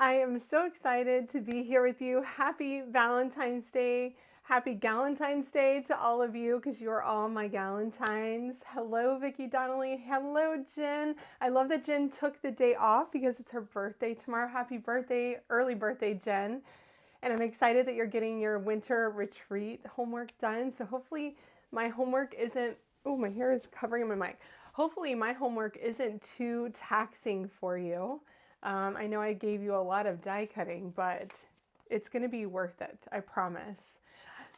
I am so excited to be here with you. Happy Valentine's Day. Happy Galentine's Day to all of you because you're all my Galentines. Hello, Vicki Donnelly. Hello, Jen. I love that Jen took the day off because it's her birthday tomorrow. Happy birthday, early birthday, Jen. And I'm excited that you're getting your winter retreat homework done. So hopefully my homework isn't, oh, my hair is covering my mic. Hopefully my homework isn't too taxing for you. I know I gave you a lot of die cutting, but it's going to be worth it. I promise.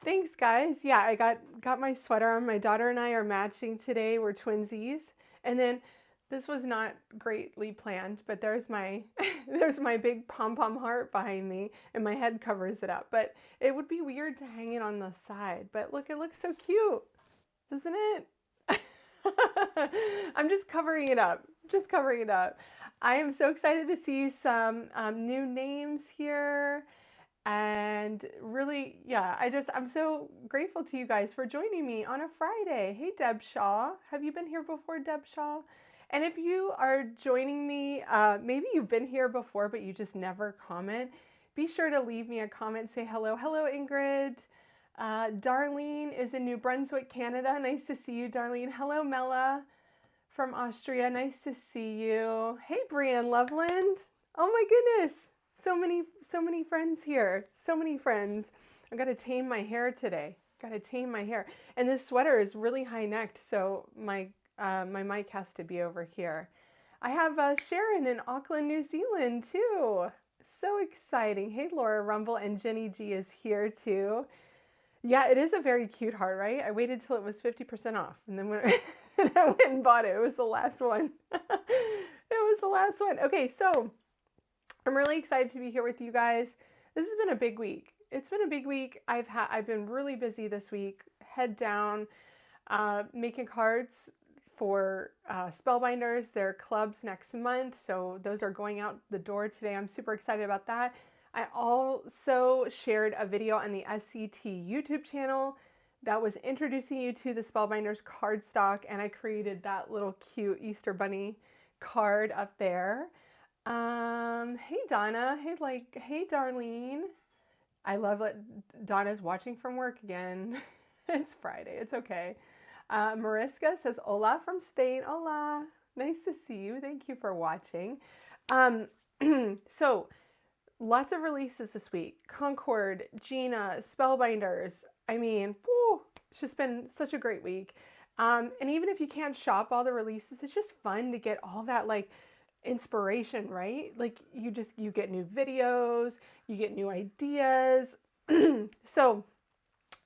Thanks, guys. Yeah, I got my sweater on. My daughter and I are matching today. We're twinsies. And then this was not greatly planned, but there's my there's my big pom-pom heart behind me, and my head covers it up. But it would be weird to hang it on the side. But look, it looks so cute, doesn't it? I'm just covering it up. Just covering it up. I am so excited to see some new names here. And really, yeah, I'm so grateful to you guys for joining me on a Friday. Hey, Deb Shaw. Have you been here before, Deb Shaw? And if you are joining me, maybe you've been here before, but you just never comment, be sure to leave me a comment. Say hello. Hello, Ingrid. Darlene is in New Brunswick, Canada. Nice to see you, Darlene. Hello, Mela from Austria. Nice to see you. Hey, Brianne Loveland. Oh my goodness. So many friends here. So many friends. I've got to tame my hair today. Got to tame my hair. And this sweater is really high necked, so my mic has to be over here. I have Sharon in Auckland, New Zealand too. So exciting. Hey, Laura Rumble, and Jenny G is here too. Yeah, it is a very cute heart, right? I waited till it was 50% off, and then when I went and bought it. It was the last one. It was the last one. Okay, so I'm really excited to be here with you guys. This has been a big week. It's been a big week. I've been really busy this week. Head down, making cards for Spellbinders, their clubs next month. So those are going out the door today. I'm super excited about that. I also shared a video on the SCT YouTube channel that was introducing you to the Spellbinders cardstock, and I created that little cute Easter Bunny card up there. Hey Donna, hey Darlene. I love it. Donna's watching from work again. It's Friday, it's okay. Mariska says hola from Spain. Hola, nice to see you. Thank you for watching. So lots of releases this week. Concord, Gina, Spellbinders. I mean, whew, it's just been such a great week. And even if you can't shop all the releases, it's just fun to get all that like inspiration, right? Like you get new videos, you get new ideas. So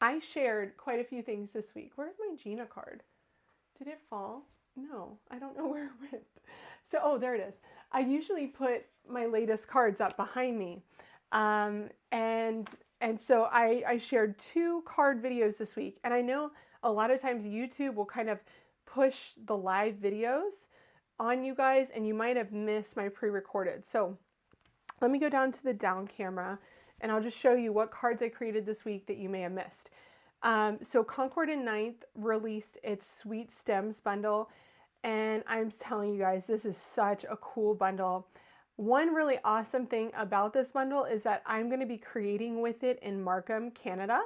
I shared quite a few things this week. Where's my Gina card? Did it fall? No, I don't know where it went. So, oh, there it is. I usually put my latest cards up behind me. And so I shared 2 card videos this week. And I know a lot of times YouTube will kind of push the live videos on you guys, and you might have missed my pre-recorded. So let me go down to the down camera and I'll just show you what cards I created this week that you may have missed. So Concord 9th released its Sweet Stems bundle, and I'm telling you guys, this is such a cool bundle. One really awesome thing about this bundle is that I'm going to be creating with it in Markham, Canada,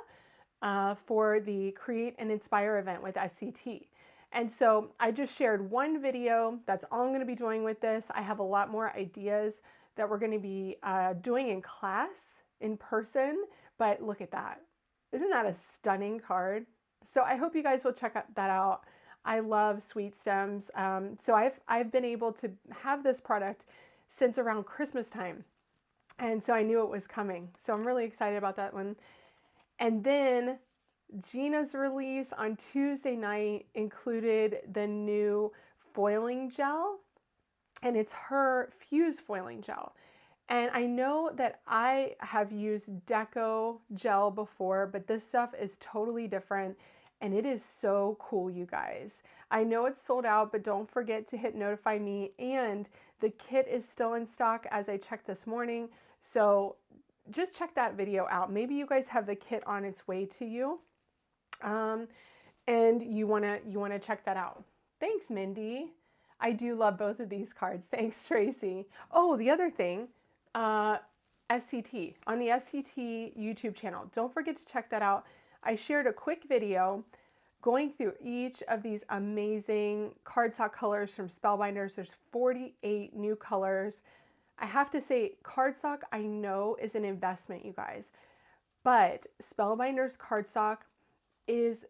for the Create and Inspire event with SCT. And so I just shared one video. That's all I'm going to be doing with this. I have a lot more ideas that we're going to be doing in class, in person, but look at that. Isn't that a stunning card? So I hope you guys will check that out. I love Sweet Stems. So I've been able to have this product since around Christmas time. And so I knew it was coming. So I'm really excited about that one. And then Gina's release on Tuesday night included the new foiling gel, and it's her Fuse foiling gel. And I know that I have used Deco gel before, but this stuff is totally different, and it is so cool, you guys. I know it's sold out, but don't forget to hit notify me, and the kit is still in stock as I checked this morning. So just check that video out. Maybe you guys have the kit on its way to you. And you wanna check that out. Thanks, Mindy. I do love both of these cards. Thanks, Tracy. Oh, the other thing, SCT, on the SCT YouTube channel. Don't forget to check that out. I shared a quick video going through each of these amazing cardstock colors from Spellbinders. There's 48 new colors. I have to say, cardstock I know is an investment, you guys, but Spellbinders cardstock is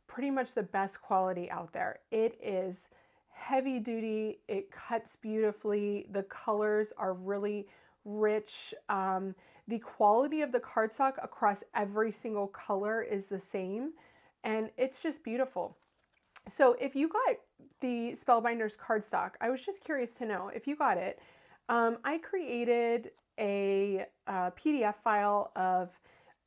pretty much the best quality out there. It is heavy duty, it cuts beautifully, the colors are really rich. The quality of the cardstock across every single color is the same, and it's just beautiful. So if you got the Spellbinders cardstock, I was just curious to know if you got it. I created a PDF file of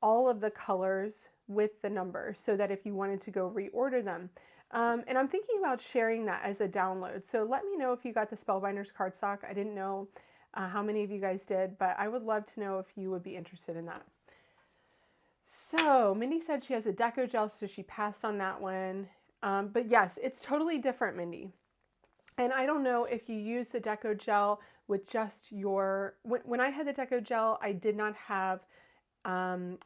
all of the colors with the numbers so that if you wanted to go reorder them. And I'm thinking about sharing that as a download. So let me know if you got the Spellbinders cardstock. I didn't know how many of you guys did, but I would love to know if you would be interested in that. So Mindy said she has a Deco Gel, so she passed on that one. But yes, it's totally different, Mindy. And I don't know if you use the Deco Gel with just your, when I had the Deco Gel, I did not have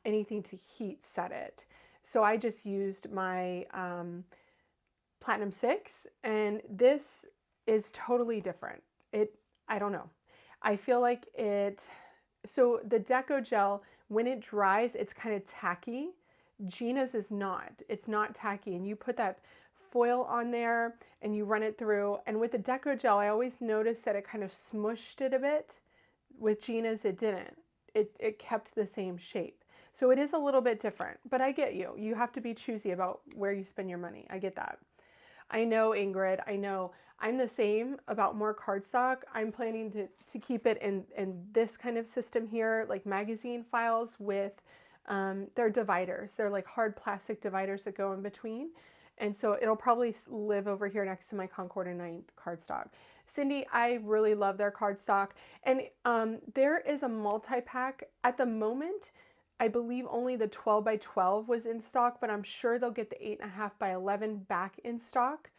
anything to heat set it. So I just used my Platinum 6, and this is totally different. I don't know. I feel like so the Deco Gel, when it dries, it's kind of tacky. Gina's is not. It's not tacky, and you put that foil on there and you run it through. And with the Deco Gel, I always noticed that it kind of smushed it a bit. With Gina's, it didn't. It kept the same shape. So it is a little bit different, but I get you. You have to be choosy about where you spend your money. I get that. I know, Ingrid, I know. I'm the same about more cardstock. I'm planning to keep it in this kind of system here, like magazine files with, they're dividers. They're like hard plastic dividers that go in between. And so it'll probably live over here next to my Concord 9th cardstock. Cindy, I really love their cardstock. And there is a multi-pack. At the moment, I believe only the 12 by 12 was in stock, but I'm sure they'll get the 8.5 by 11 back in stock.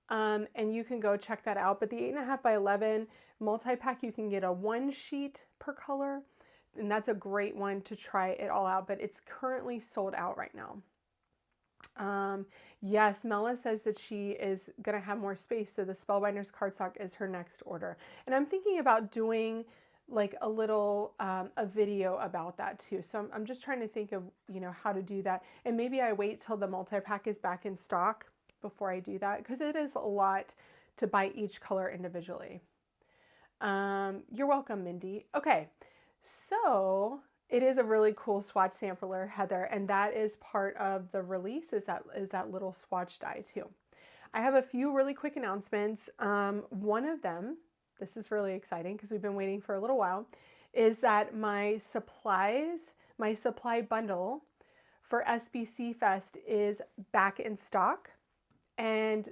And you can go check that out. But the 8.5 by 11 multi-pack, you can get a 1 sheet per color. And that's a great one to try it all out, but it's currently sold out right now. Yes, Mela says that she is going to have more space, so the Spellbinders cardstock is her next order. And I'm thinking about doing like a little a video about that too. So I'm just trying to think of, you know, how to do that. And maybe I wait till the multi-pack is back in stock before I do that, because it is a lot to buy each color individually. You're welcome, Mindy. Okay, so it is a really cool swatch sampler, Heather, and that is part of the release, is that little swatch die too. I have a few really quick announcements. One of them, this is really exciting because we've been waiting for a little while, is that my supply bundle for SBC Fest is back in stock. And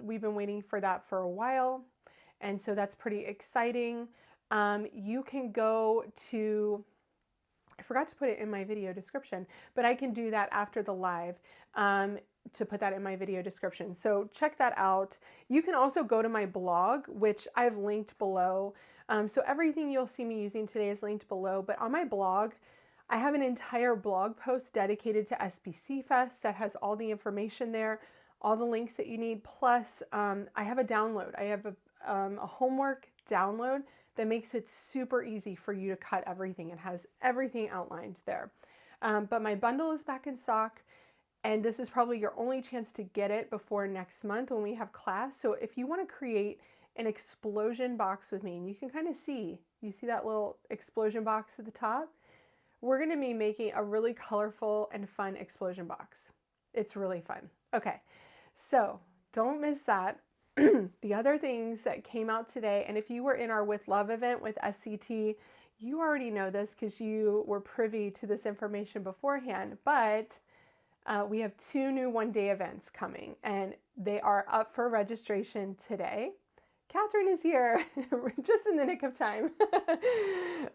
we've been waiting for that for a while. And so that's pretty exciting. You can go to, I forgot to put it in my video description, but I can do that after the live to put that in my video description. So check that out. You can also go to my blog, which I've linked below. So everything you'll see me using today is linked below, but on my blog, I have an entire blog post dedicated to SBC Fest that has all the information there, all the links that you need. Plus, I have a download. I have a homework download that makes it super easy for you to cut everything. It has everything outlined there. But my bundle is back in stock, and this is probably your only chance to get it before next month when we have class. So if you want to create an explosion box with me, and you can kind of see, you see that little explosion box at the top? We're going to be making a really colorful and fun explosion box. It's really fun. Okay, so don't miss that. The other things that came out today, and if you were in our With Love event with SCT, you already know this because you were privy to this information beforehand, but we have 2 new one-day events coming, and they are up for registration today. Catherine is here, just in the nick of time.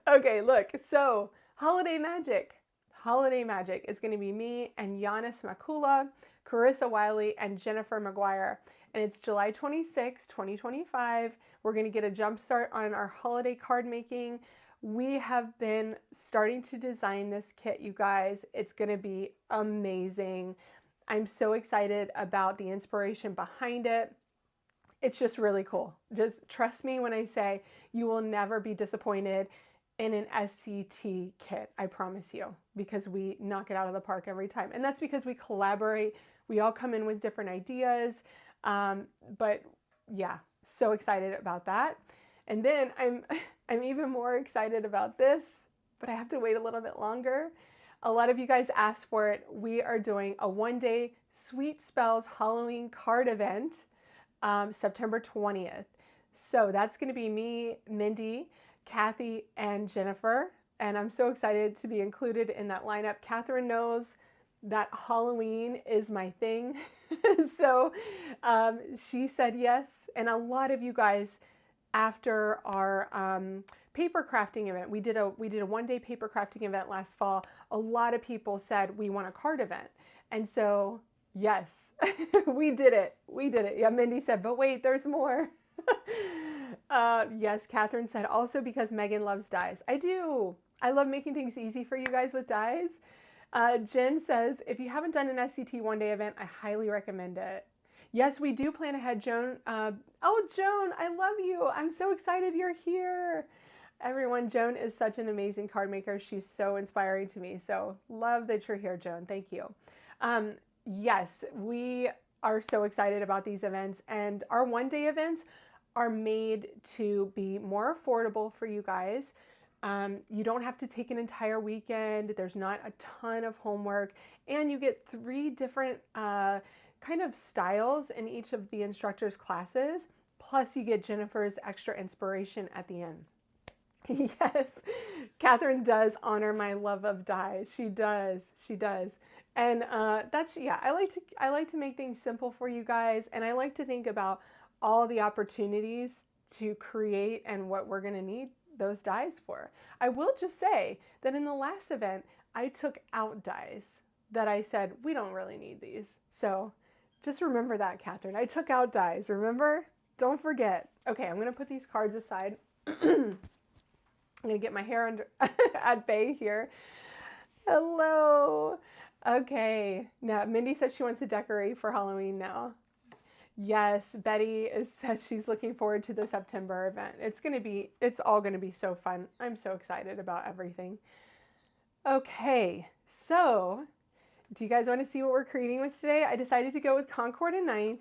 Okay, look, so Holiday Magic. Holiday Magic is going to be me and Giannis Makula, Carissa Wiley, and Jennifer McGuire. And it's July 26, 2025. We're going to get a jump start on our holiday card making. We have been starting to design this kit, you guys. It's going to be amazing. I'm so excited about the inspiration behind it. It's just really cool. Just trust me when I say you will never be disappointed in an SCT kit, I promise you, because we knock it out of the park every time. And that's because we collaborate. We all come in with different ideas. But yeah, so excited about that. And then I'm even more excited about this, but I have to wait a little bit longer. A lot of you guys asked for it. We are doing a one-day Sweet Spells Halloween card event, September 20th. So that's going to be me, Mindy, Kathy, and Jennifer. And I'm so excited to be included in that lineup. Catherine knows that Halloween is my thing. So she said yes. And a lot of you guys, after our paper crafting event, we did a one-day paper crafting event last fall. A lot of people said we want a card event. And so yes, we did it. We did it. Yeah, Mindy said, but wait, there's more. Yes, Catherine said, also because Meghann loves dies. I do. I love making things easy for you guys with dies. Jen says, if you haven't done an SCT one-day event, I highly recommend it. Yes, we do plan ahead, Joan. Oh, Joan, I love you. I'm so excited you're here. Everyone, Joan is such an amazing card maker. She's so inspiring to me. So love that you're here, Joan. Thank you. Yes, we are so excited about these events, and our one-day events are made to be more affordable for you guys. You don't have to take an entire weekend. There's not a ton of homework, and you get 3 different kind of styles in each of the instructors' classes. Plus, you get Jennifer's extra inspiration at the end. Yes, Catherine does honor my love of dies. She does. She does. And that's, yeah, I like to make things simple for you guys, and I like to think about all the opportunities to create and what we're going to need those dies for. I will just say that in the last event, I took out dies that I said, we don't really need these. So just remember that, Catherine. I took out dies, remember? Don't forget. Okay, I'm going to put these cards aside. I'm going to get my hair under at bay here. Hello. Okay. Now, Mindy says she wants to decorate for Halloween now. Yes, Betty says she's looking forward to the September event. It's all going to be so fun. I'm so excited about everything. Okay, so do you guys want to see what we're creating with today? I decided to go with Concord 9th,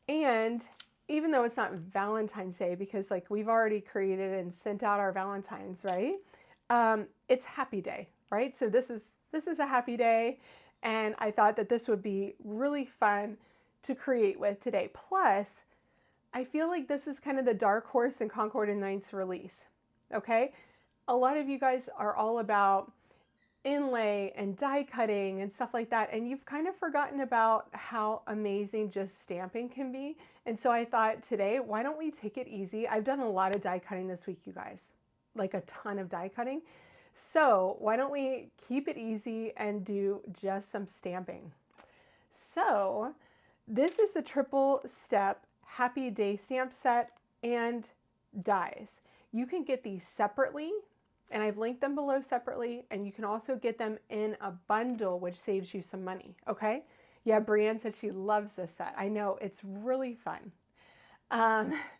and even though it's not Valentine's Day, because like we've already created and sent out our Valentines, right? It's Happy Day, right? So this is a happy day, and I thought that this would be really fun to create with today. Plus, I feel like this is kind of the dark horse in Concord 9th's release, okay? A lot of you guys are all about inlay and die cutting and stuff like that, and you've kind of forgotten about how amazing just stamping can be. And so I thought today, why don't we take it easy? I've done a lot of die cutting this week, you guys, like a ton of die cutting. So why don't we keep it easy and do just some stamping? So this is the Tripe-Step Happy Day stamp set and dies. You can get these separately, and I've linked them below separately, and you can also get them in a bundle, which saves you some money, okay? Yeah, Brienne said she loves this set. I know, it's really fun.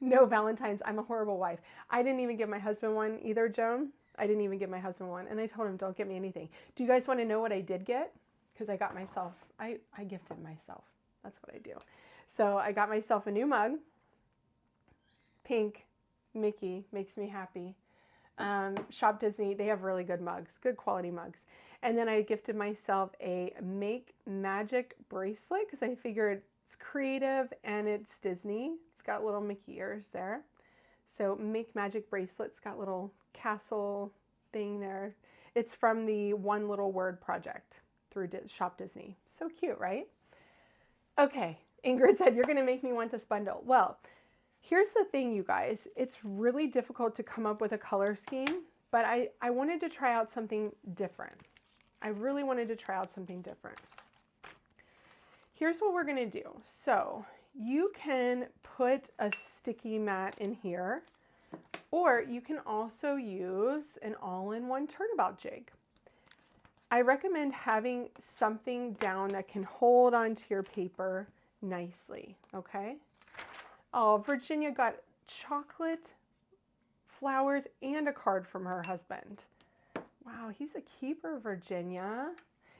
No Valentine's, I'm a horrible wife. I didn't even give my husband one either, Joan. I didn't even give my husband one, and I told him, don't get me anything. Do you guys want to know what I did get? Because I got myself, I gifted myself. That's what I do. So I got myself a new mug. Pink, Mickey, makes me happy. Shop Disney, they have really good mugs, good quality mugs. And then I gifted myself a Make Magic bracelet because I figured it's creative and it's Disney. It's got little Mickey ears there. So Make Magic bracelet's got little castle thing there. It's from the One Little Word project through Shop Disney. So cute, right? Okay, Ingrid said, you're going to make me want this bundle. Well, here's the thing, you guys. It's really difficult to come up with a color scheme, but I wanted to try out something different. I really wanted to try out something different. Here's what we're going to do. So you can put a sticky mat in here, Or you can also use an all-in-one turnabout jig. I recommend having something down that can hold onto your paper nicely, okay? Oh, Virginia got chocolate, flowers, and a card from her husband. Wow, he's a keeper, Virginia.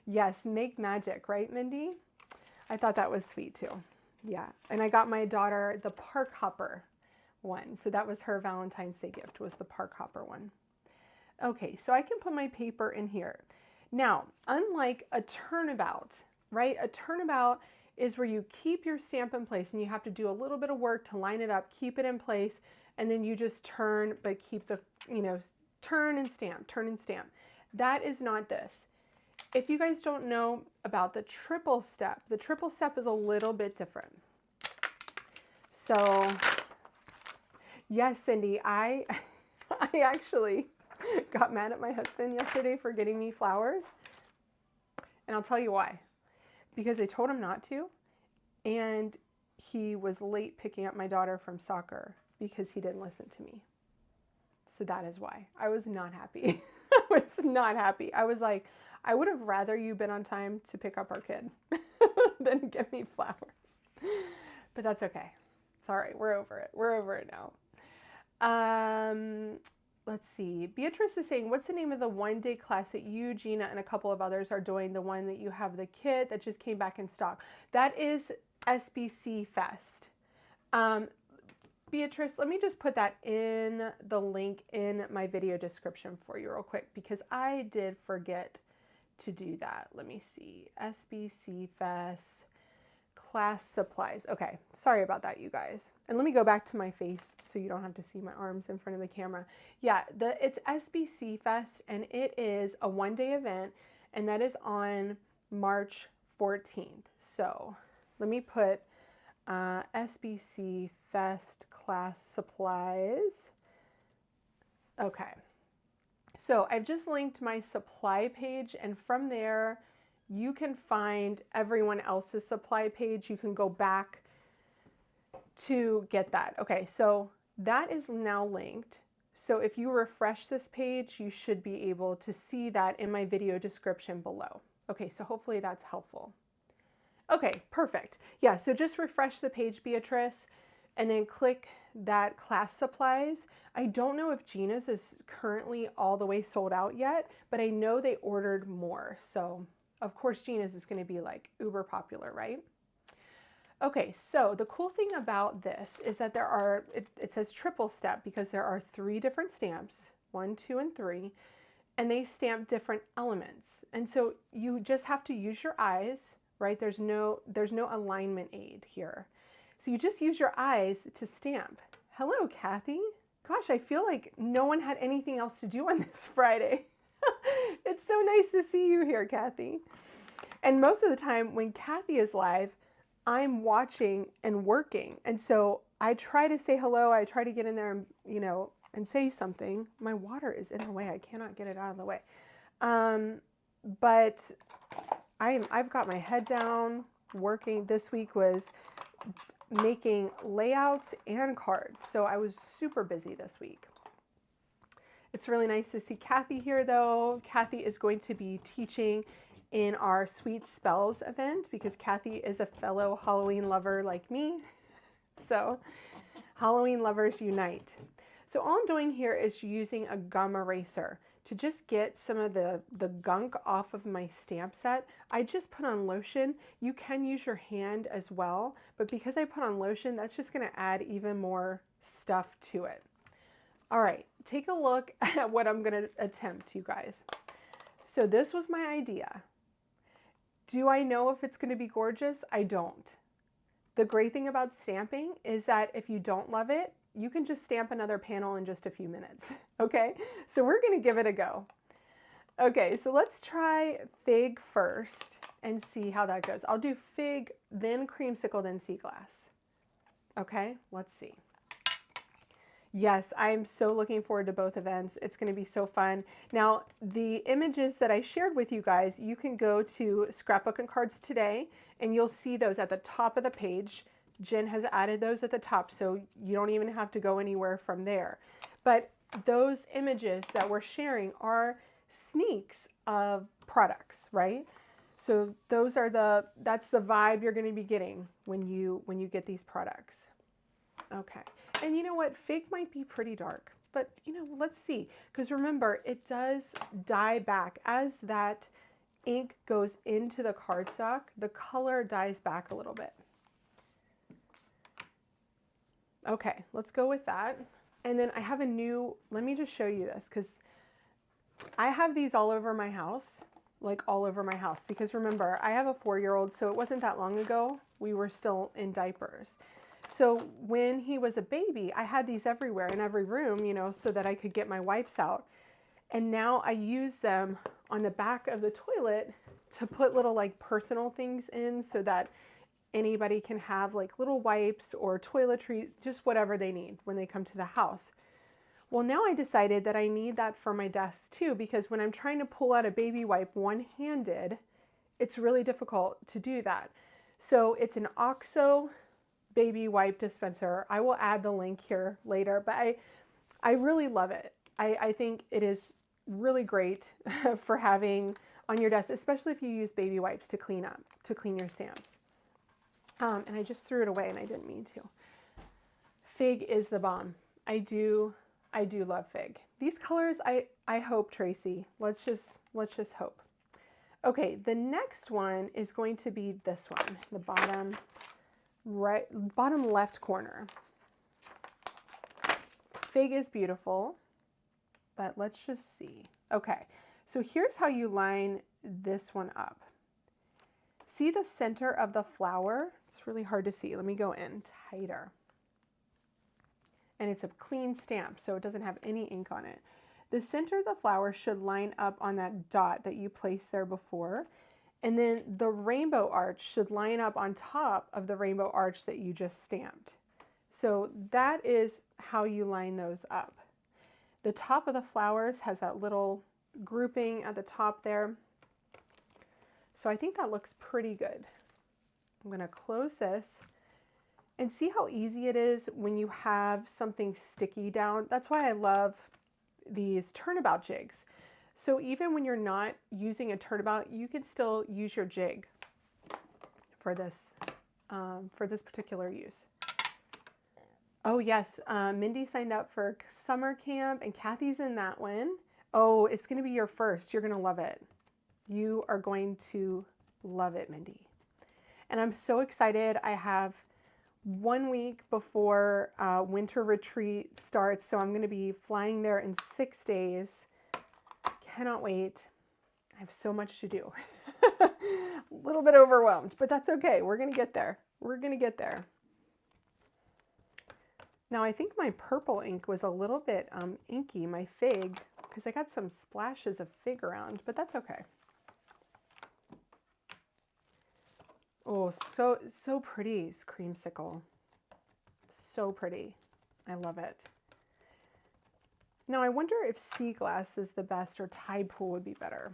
Yes, make magic, right, Mindy? I thought that was sweet too. Yeah, and I got my daughter the park hopper one. So that was her Valentine's Day gift, was the park hopper one. Okay, so I can put my paper in here. Now, unlike a turnabout, right? A turnabout is where you keep your stamp in place and you have to do a little bit of work to line it up, keep it in place, and then you just turn, but keep the, turn and stamp, turn and stamp. That is not this. If you guys don't know about the triple step is a little bit different. So, yes, Cindy, I actually got mad at my husband yesterday for getting me flowers. And I'll tell you why. Because I told him not to, and he was late picking up my daughter from soccer because he didn't listen to me. So that is why. I was not happy. I was not happy. I was like, I would have rather you been on time to pick up our kid than give me flowers. But that's okay. It's all right. We're over it. We're over it now. Let's see. Beatrice is saying, what's the name of the one-day class that you, Gina, and a couple of others are doing? The one that you have the kit that just came back in stock. That is SBC Fest. Beatrice, let me just put that in the link in my video description for you real quick because I did forget to do that. Let me see. SBC Fest. Class supplies. Okay, sorry about that, you guys. And let me go back to my face so you don't have to see my arms in front of the camera. Yeah, it's SBC Fest, and it is a one-day event, and that is on March 14th. So let me put SBC Fest class supplies. Okay, so I've just linked my supply page, and from there, you can find everyone else's supply page. You can go back to get that. Okay, so that is now linked. So if you refresh this page, you should be able to see that in my video description below. Okay, so hopefully that's helpful. Okay, perfect. Yeah, so just refresh the page, Beatrice, and then click that class supplies. I don't know if Gina's is currently all the way sold out yet, but I know they ordered more. So of course, Gina's is going to be like uber popular, right? Okay, so the cool thing about this is that there are, it says triple step because there are 3 different stamps, 1, 2, and 3, and they stamp different elements. And so you just have to use your eyes, right? There's no alignment aid here. So you just use your eyes to stamp. Hello, Kathy. Gosh, I feel like no one had anything else to do on this Friday. It's so nice to see you here, Kathy. And most of the time when Kathy is live, I'm watching and working. And so I try to say hello. I try to get in there and, and say something. My water is in the way. I cannot get it out of the way. But I've got my head down working. This week was making layouts and cards. So I was super busy this week. It's really nice to see Kathy here, though. Kathy is going to be teaching in our Sweet Spells event because Kathy is a fellow Halloween lover like me. So Halloween lovers unite. So all I'm doing here is using a gum eraser to just get some of the gunk off of my stamp set. I just put on lotion. You can use your hand as well, but because I put on lotion, that's just going to add even more stuff to it. All right, take a look at what I'm going to attempt, you guys. So this was my idea. Do I know if it's going to be gorgeous? I don't. The great thing about stamping is that if you don't love it, you can just stamp another panel in just a few minutes, okay? So we're going to give it a go. Okay, so let's try fig first and see how that goes. I'll do fig, then creamsicle, then sea glass. Okay, let's see. Yes, I'm so looking forward to both events. It's going to be so fun. Now, the images that I shared with you guys, you can go to Scrapbook and Cards today, and you'll see those at the top of the page. Jen has added those at the top, so you don't even have to go anywhere from there. But those images that we're sharing are sneaks of products, right? So those are that's the vibe you're going to be getting when you get these products. Okay. And you know what? Fig might be pretty dark, but you know, let's see. Because remember, it does dye back as that ink goes into the cardstock, the color dyes back a little bit. Okay, let's go with that. And then I have a new, let me just show you this because I have these all over my house, like all over my house, because remember, I have a 4-year-old, so it wasn't that long ago. We were still in diapers. So when he was a baby, I had these everywhere in every room, you know, so that I could get my wipes out. And now I use them on the back of the toilet to put little like personal things in so that anybody can have like little wipes or toiletries, just whatever they need when they come to the house. Well, now I decided that I need that for my desk too, because when I'm trying to pull out a baby wipe one-handed, it's really difficult to do that. So it's an OXO baby wipe dispenser. I will add the link here later, but I really love it. I think it is really great for having on your desk, especially if you use baby wipes to clean up, to clean your stamps. And I just threw it away and I didn't mean to. Fig is the bomb. I do love fig. These colors, I hope, Tracy, let's just hope. Okay, the next one is going to be this one, the bottom left corner. Fig is beautiful, but let's just see. Okay, so here's how you line this one up. See the center of the flower? It's really hard to see. Let me go in tighter. And it's a clean stamp, so it doesn't have any ink on it. The center of the flower should line up on that dot that you placed there before. And then the rainbow arch should line up on top of the rainbow arch that you just stamped. So that is how you line those up. The top of the flowers has that little grouping at the top there. So I think that looks pretty good. I'm going to close this and see how easy it is when you have something sticky down. That's why I love these turnabout jigs. So even when you're not using a turnabout, you can still use your jig for this particular use. Oh yes, Mindy signed up for summer camp and Kathy's in that one. Oh, it's going to be your first. You're going to love it. You are going to love it, Mindy. And I'm so excited. I have 1 week before winter retreat starts, so I'm going to be flying there in 6 days. Cannot wait. I have so much to do. A little bit overwhelmed, but that's okay. We're going to get there. We're going to get there. Now, I think my purple ink was a little bit inky, my fig, because I got some splashes of fig around, but that's okay. Oh, so pretty is Creamsicle. So pretty. I love it. Now I wonder if sea glass is the best or Tide Pool would be better.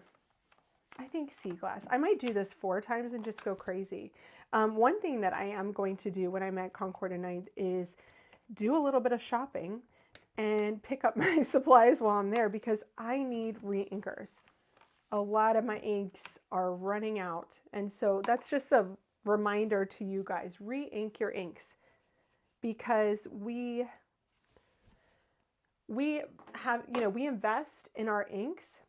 I think sea glass. I might do this 4 times and just go crazy. One thing that I am going to do when I'm at Concord 9th is do a little bit of shopping and pick up my supplies while I'm there because I need re-inkers. A lot of my inks are running out. And so that's just a reminder to you guys, re-ink your inks because we have, you know, we invest in our inks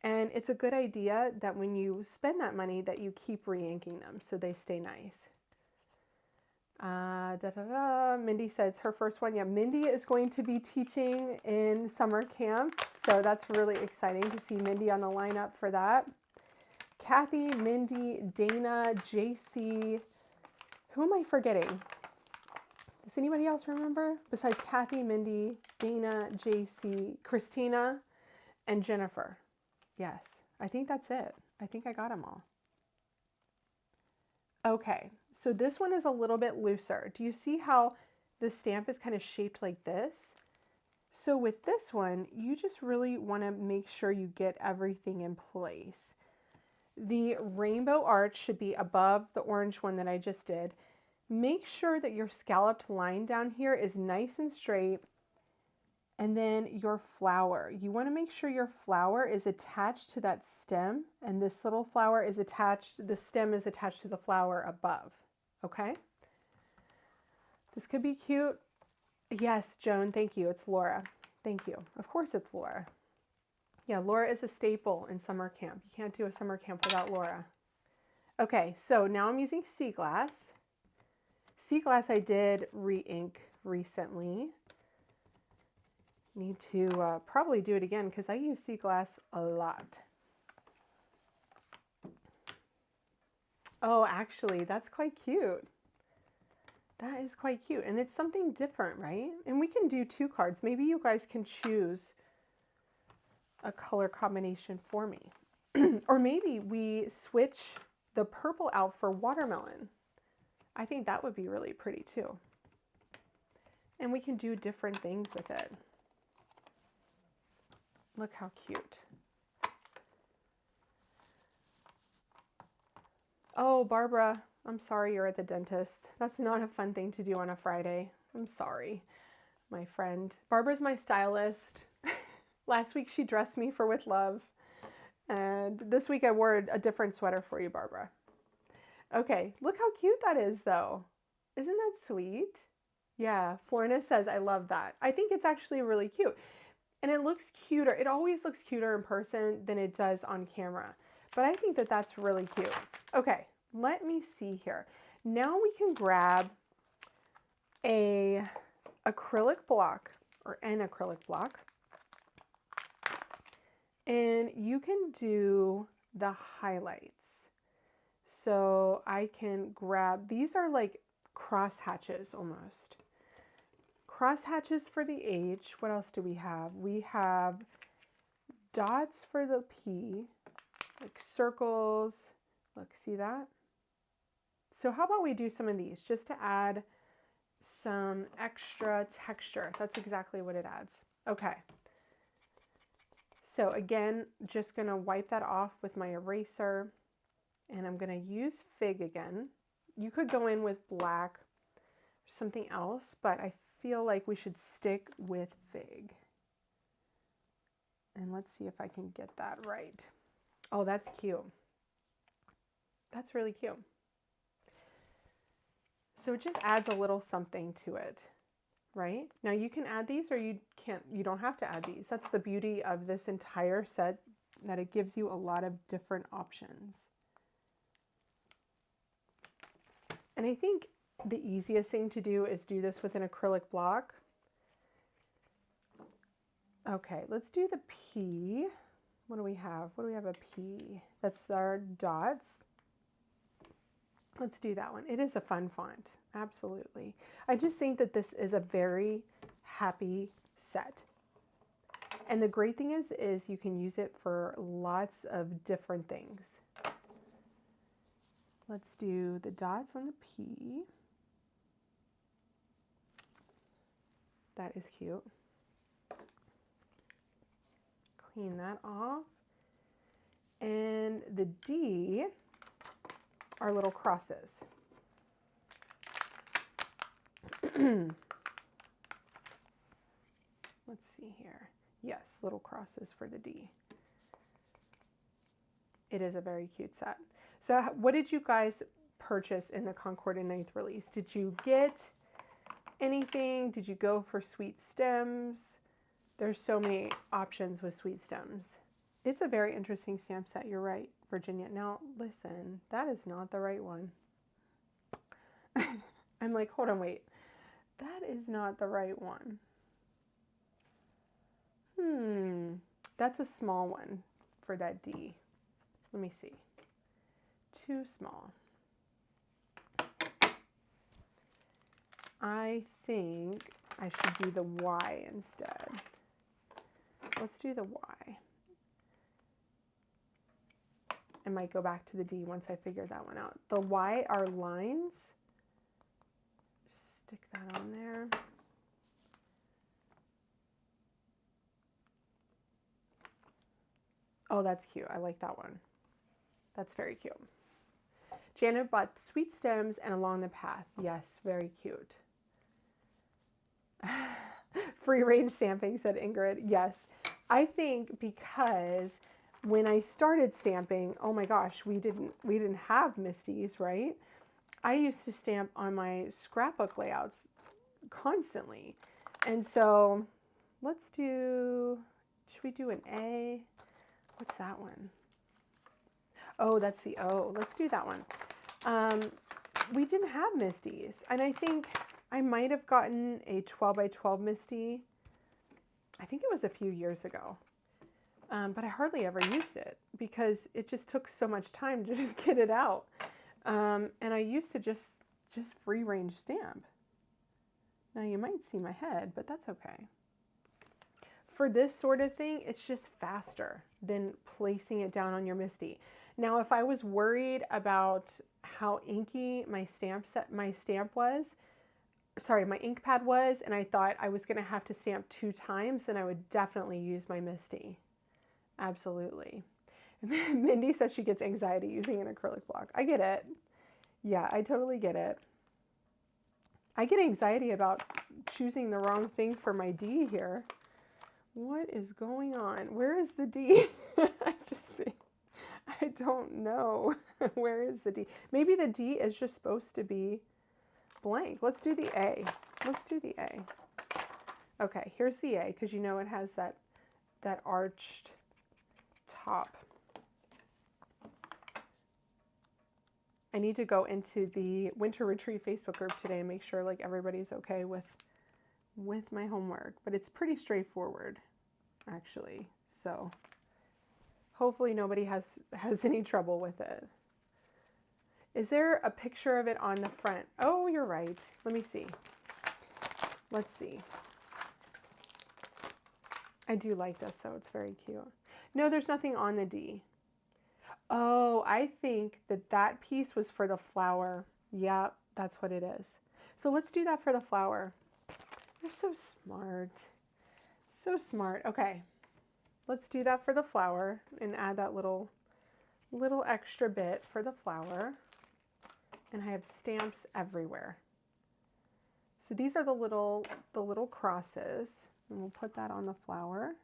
and it's a good idea that when you spend that money that you keep re-inking them so they stay nice. Mindy said it's her first one. Yeah, Mindy is going to be teaching in summer camp. So that's really exciting to see Mindy on the lineup for that. Kathy, Mindy, Dana, JC. Who am I forgetting? Does anybody else remember? Besides Kathy, Mindy, Dana, JC, Christina, and Jennifer. Yes, I think that's it. I think I got them all. Okay, so this one is a little bit looser. Do you see how the stamp is kind of shaped like this? So with this one, you just really want to make sure you get everything in place. The rainbow arch should be above the orange one that I just did. Make sure that your scalloped line down here is nice and straight And then your flower. You want to make sure your flower is attached to that stem, and this little flower is attached, the stem is attached to the flower above. Okay? This could be cute. Yes, Joan, thank you. It's Laura. Thank you. Of course it's Laura. Yeah, Laura is a staple in summer camp. You can't do a summer camp without Laura. Okay, so now I'm using sea glass. Sea glass I did re-ink recently. Need to probably do it again because I use sea glass a lot. Oh, actually, that's quite cute. That is quite cute. And it's something different, right? And we can do 2 cards. Maybe you guys can choose a color combination for me. Or maybe we switch the purple out for watermelon. I think that would be really pretty too. And we can do different things with it. Look how cute. Oh, Barbara, I'm sorry you're at the dentist. That's not a fun thing to do on a Friday. I'm sorry, my friend. Barbara's my stylist. Last week she dressed me for With Love. And this week I wore a different sweater for you, Barbara. Okay, look how cute that is though. Isn't that sweet? Yeah, Florna says, I love that. I think it's actually really cute. And it looks cuter. It always looks cuter in person than it does on camera. But I think that that's really cute. Okay, let me see here. Now we can grab a acrylic block or an acrylic block. And you can do the highlights. So I can grab, these are like cross hatches almost. Cross hatches for the H. What else do we have? We have dots for the P, like circles. Look, see that? So how about we do some of these just to add some extra texture. That's exactly what it adds. Okay. So again, just gonna wipe that off with my eraser, and I'm gonna use Fig again. You could go in with black, something else, but I feel like we should stick with Fig. And let's see if I can get that right. Oh, that's cute. That's really cute. So it just adds a little something to it, right? Now you can add these or you don't have to add these. That's the beauty of this entire set, that it gives you a lot of different options. And I think the easiest thing to do is do this with an acrylic block. Okay, let's do the P. What do we have? What do we have a P? That's our dots. Let's do that one. It is a fun font, absolutely. I just think that this is a very happy set. And the great thing is you can use it for lots of different things. Let's do the dots on the P. That is cute. Clean that off. And the D are little crosses. Let's see here. Yes, little crosses for the D. It is a very cute set. So what did you guys purchase in the Concord 9th release? Did you get anything? Did you go for sweet stems? There's so many options with sweet stems. It's a very interesting stamp set. You're right, Virginia. Now, listen, that is not the right one. I'm like, hold on, wait. That is not the right one. That's a small one for that D. Let me see. Too small. I think I should do the Y instead. Let's do the Y. I might go back to the D once I figure that one out. The Y are lines. Just stick that on there. Oh, that's cute. I like that one. That's very cute. Janet bought sweet stems and along the path. Yes, very cute. Free range stamping, said Ingrid. Yes, I think because when I started stamping, oh my gosh, we didn't have MISTIs, right? I used to stamp on my scrapbook layouts constantly. And so let's do, should we do an A? What's that one? Oh, that's the O. Let's do that one. We didn't have MISTIs, and I think I might have gotten a 12 by 12 MISTI. I think it was a few years ago, but I hardly ever used it because it just took so much time to just get it out. And I used to just free range stamp. Now you might see my head, but that's okay. For this sort of thing, it's just faster than placing it down on your MISTI. Now, if I was worried about how inky my my ink pad was, and I thought I was going to have to stamp 2 times, then I would definitely use my MISTI. Absolutely. Mindy says she gets anxiety using an acrylic block. I get it. Yeah, I totally get it. I get anxiety about choosing the wrong thing for my D here. What is going on? Where is the D? I don't know. Where is the D? Maybe the D is just supposed to be blank. Let's do the A. Let's do the A. Okay, here's the A, because you know it has that arched top. I need to go into the Winter Retreat Facebook group today and make sure like everybody's okay with my homework, but it's pretty straightforward actually. So hopefully nobody has any trouble with it. Is there a picture of it on the front? Oh, you're right. Let me see. Let's see. I do like this, so it's very cute. No, there's nothing on the D. Oh, I think that piece was for the flower. Yeah, that's what it is. So let's do that for the flower. You're so smart. So smart. Okay. Let's do that for the flower and add that little extra bit for the flower. And I have stamps everywhere. So these are the little crosses, and we'll put that on the flower.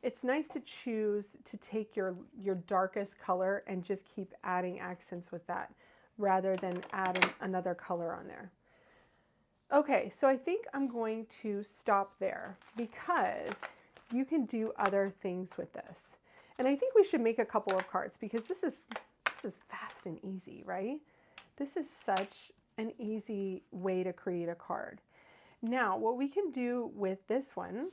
It's nice to choose to take your darkest color and just keep adding accents with that rather than adding another color on there. Okay, so I think I'm going to stop there because you can do other things with this. And I think we should make a couple of cards because this is fast and easy, right? This is such an easy way to create a card. Now, what we can do with this one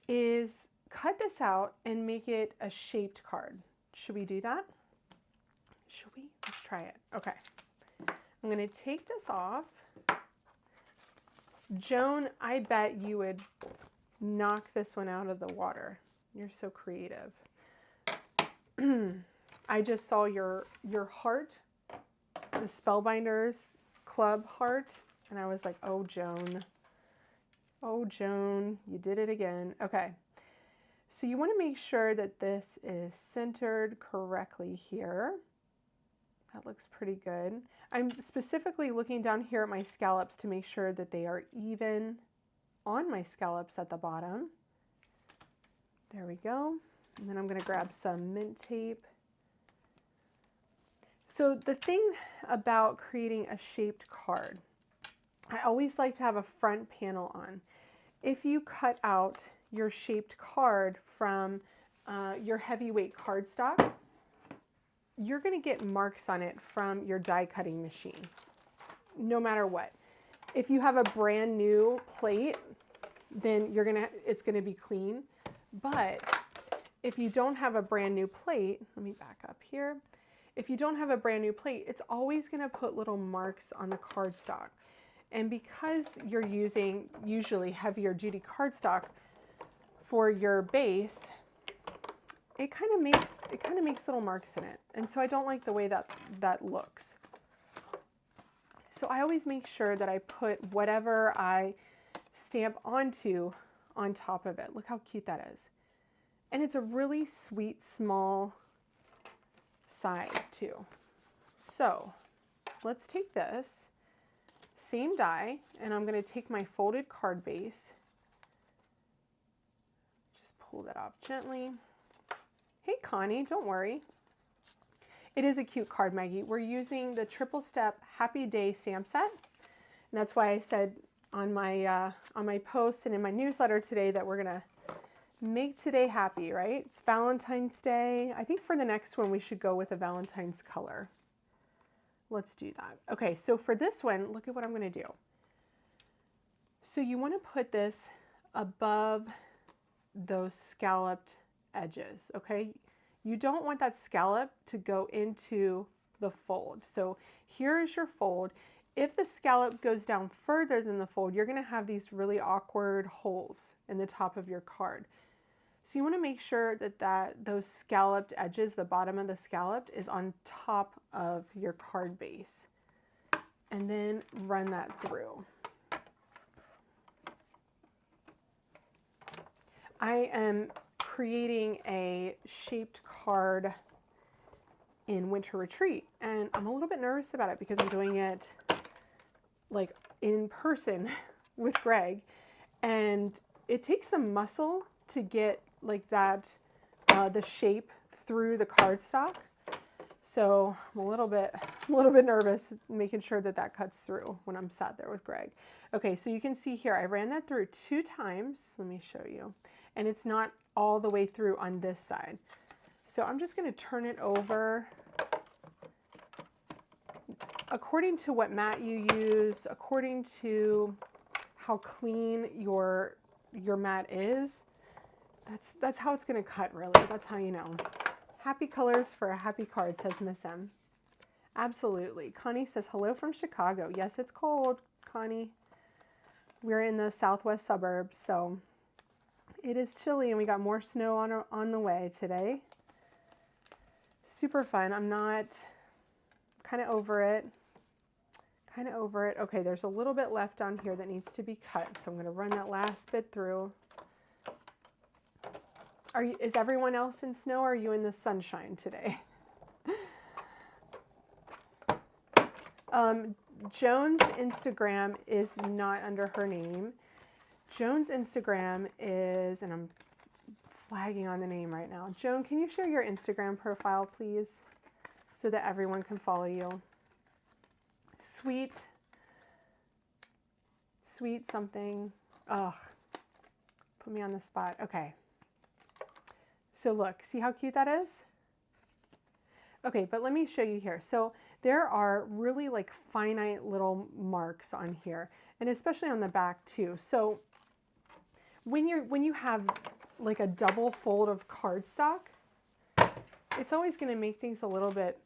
is cut this out and make it a shaped card. Should we do that? Should we? Let's try it. Okay. I'm going to take this off. Joan, I bet you would knock this one out of the water. You're so creative. I just saw your heart, the Spellbinders Club heart, and I was like, oh, Joan. Oh, Joan, you did it again. Okay. So you want to make sure that this is centered correctly here. That looks pretty good. I'm specifically looking down here at my scallops to make sure that they are even on my scallops at the bottom. There we go. And then I'm going to grab some mint tape. So the thing about creating a shaped card, I always like to have a front panel on. If you cut out your shaped card from your heavyweight cardstock, you're going to get marks on it from your die cutting machine, no matter what. If you have a brand new plate, then it's going to be clean. But if you don't have a brand new plate, let me back up here. If you don't have a brand new plate, it's always going to put little marks on the cardstock. And because you're using usually heavier duty cardstock for your base, it kind of makes little marks in it. And so I don't like the way that looks. So I always make sure that I put whatever I stamp onto on top of it. Look how cute that is. And it's a really sweet, small size too. So let's take this, same die, and I'm going to take my folded card base, just pull that off gently. Hey Connie, don't worry. It is a cute card, Maggie. We're using the Tripe-Step Happy Day stamp set, and that's why I said on my post and in my newsletter today that we're gonna make today happy, right? It's Valentine's Day. I think for the next one we should go with a Valentine's color. Let's do that. Okay, so for this one, look at what I'm gonna do. So you wanna put this above those scalloped edges, okay? You don't want that scallop to go into the fold. So here's your fold. If the scallop goes down further than the fold, you're gonna have these really awkward holes in the top of your card. So you wanna make sure that those scalloped edges, the bottom of the scalloped, is on top of your card base. And then run that through. I am creating a shaped card in Winter Retreat, and I'm a little bit nervous about it because I'm doing it like in person with Greg, and it takes some muscle to get like that the shape through the cardstock. So I'm a little bit nervous making sure that cuts through when I'm sat there with Greg. Okay, so you can see here I ran that through 2 times. Let me show you. And it's not all the way through on this side. So I'm just going to turn it over. According to what mat you use, according to how clean your mat is, that's how it's going to cut, really. That's how you know. Happy colors for a happy card, says Miss M. Absolutely. Connie says, hello from Chicago. Yes, it's cold, Connie. We're in the southwest suburbs, so it is chilly, and we got more snow on the way today. Super fun. I'm kind of over it. Okay, there's a little bit left down here that needs to be cut, so I'm going to run that last bit through. Is everyone else in snow, or are you in the sunshine today? Joan's Instagram is not under her name. Joan's Instagram is, and I'm flagging on the name right now. Joan, can you share your Instagram profile, please, so that everyone can follow you? Sweet something. Ugh, put me on the spot. Okay. So look, see how cute that is? Okay, but let me show you here. So there are really like finite little marks on here, and especially on the back too. So when you have like a double fold of cardstock, it's always going to make things a little bit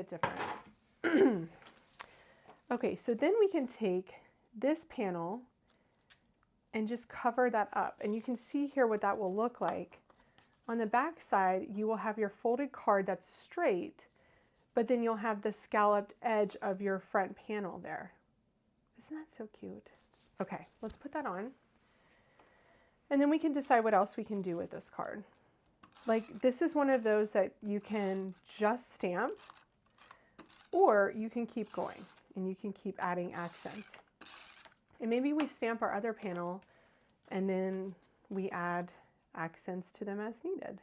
different. Okay, so then we can take this panel and just cover that up, and you can see here what that will look like. On the back side, you will have your folded card that's straight, but then you'll have the scalloped edge of your front panel there. Isn't that so cute? Okay, let's put that on. And then we can decide what else we can do with this card. Like, this is one of those that you can just stamp, or you can keep going and you can keep adding accents. And maybe we stamp our other panel and then we add accents to them as needed.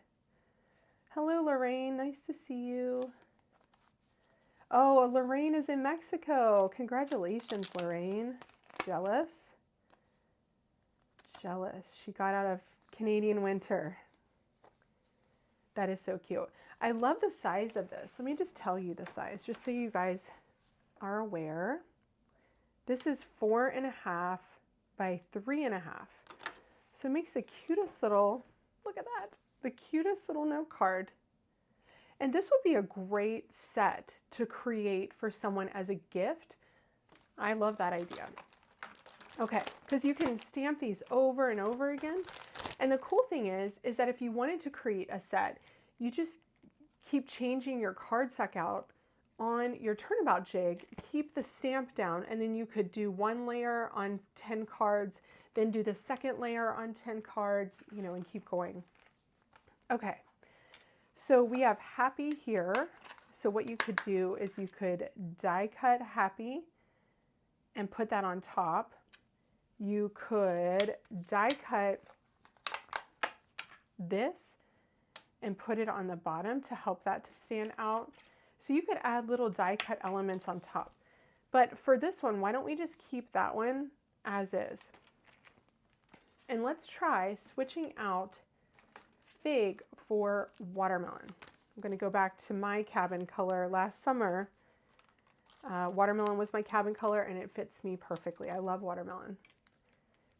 Hello, Lorraine. Nice to see you. Oh, Lorraine is in Mexico. Congratulations, Lorraine. Jealous? Jealous. She got out of Canadian winter. That is so cute. I love the size of this. Let me just tell you the size, just so you guys are aware. This is 4.5 by 3.5. So it makes the cutest little, look at that, the cutest little note card. And this would be a great set to create for someone as a gift. I love that idea. Okay, because you can stamp these over and over again. And the cool thing is that if you wanted to create a set, you just keep changing your cardstock out on your turnabout jig, keep the stamp down, and then you could do one layer on 10 cards, then do the second layer on 10 cards, you know, and keep going. Okay, so we have happy here. So what you could do is you could die cut happy and put that on top. You could die cut this and put it on the bottom to help that to stand out. So you could add little die cut elements on top. But for this one, why don't we just keep that one as is? And let's try switching out fig for watermelon. I'm going to go back to my cabin color last summer. Watermelon was my cabin color and it fits me perfectly. I love watermelon.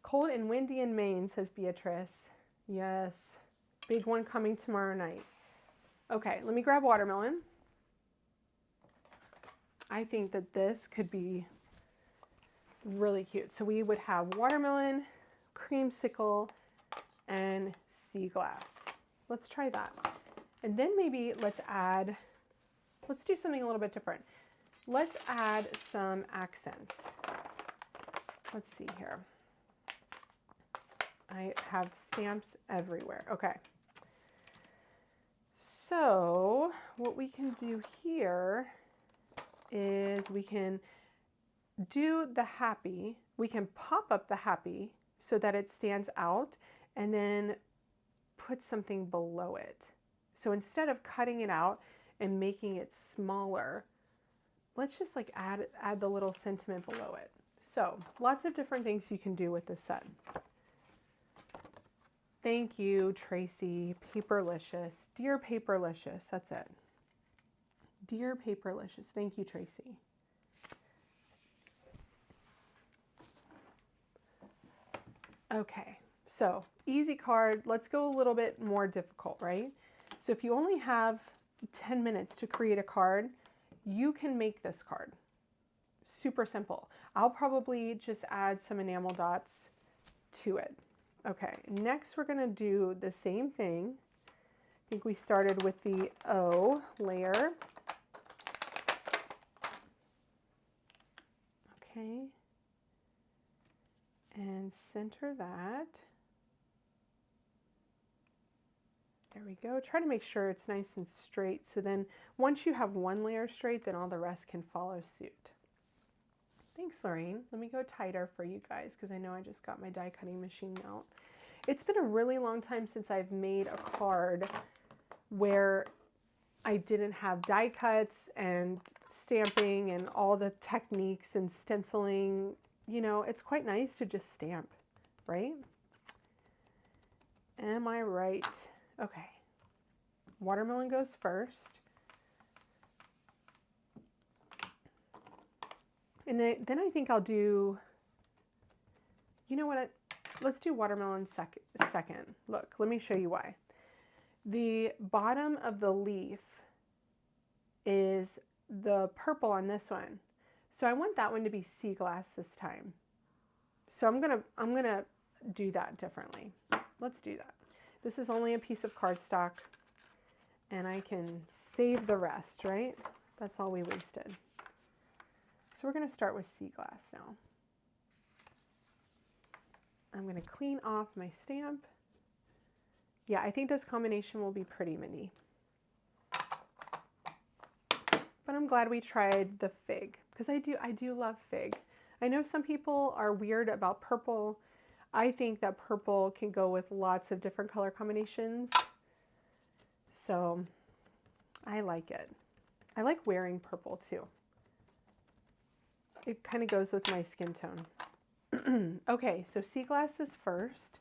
Cold and windy in Maine, says Beatrice. Yes, big one coming tomorrow night. Okay, let me grab watermelon. I think that this could be really cute. So we would have watermelon, creamsicle, and sea glass. Let's try that. And then maybe let's do something a little bit different. Let's add some accents. Let's see here. I have stamps everywhere. Okay. So what we can do here is we can do the happy. We can pop up the happy so that it stands out and then put something below it. So instead of cutting it out and making it smaller, let's just like add the little sentiment below it. So lots of different things you can do with this set. Thank you, Tracy. Paperlicious. Dear Paperlicious, that's it. Dear Paperlicious. Thank you, Tracy. Okay, so easy card. Let's go a little bit more difficult, right? So if you only have 10 minutes to create a card, you can make this card. Super simple. I'll probably just add some enamel dots to it. Okay, next we're going to do the same thing. I think we started with the O layer. Okay. And center that. There we go. Try to make sure it's nice and straight. So then once you have one layer straight, then all the rest can follow suit. Thanks, Lorraine. Let me go tighter for you guys because I know I just got my die cutting machine out. It's been a really long time since I've made a card where I didn't have die cuts and stamping and all the techniques and stenciling. You know, it's quite nice to just stamp, right? Am I right? Okay. Watermelon goes first. And then I think I'll do, you know what, let's do watermelon second. Look, let me show you why. The bottom of the leaf is the purple on this one. So I want that one to be sea glass this time. So I'm gonna do that differently. Let's do that. This is only a piece of cardstock and I can save the rest, right? That's all we wasted. So we're going to start with sea glass now. I'm going to clean off my stamp. Yeah, I think this combination will be pretty, Mindy. But I'm glad we tried the fig because I do love fig. I know some people are weird about purple. I think that purple can go with lots of different color combinations. So I like it. I like wearing purple too. It kind of goes with my skin tone. Okay, so sea glass is first.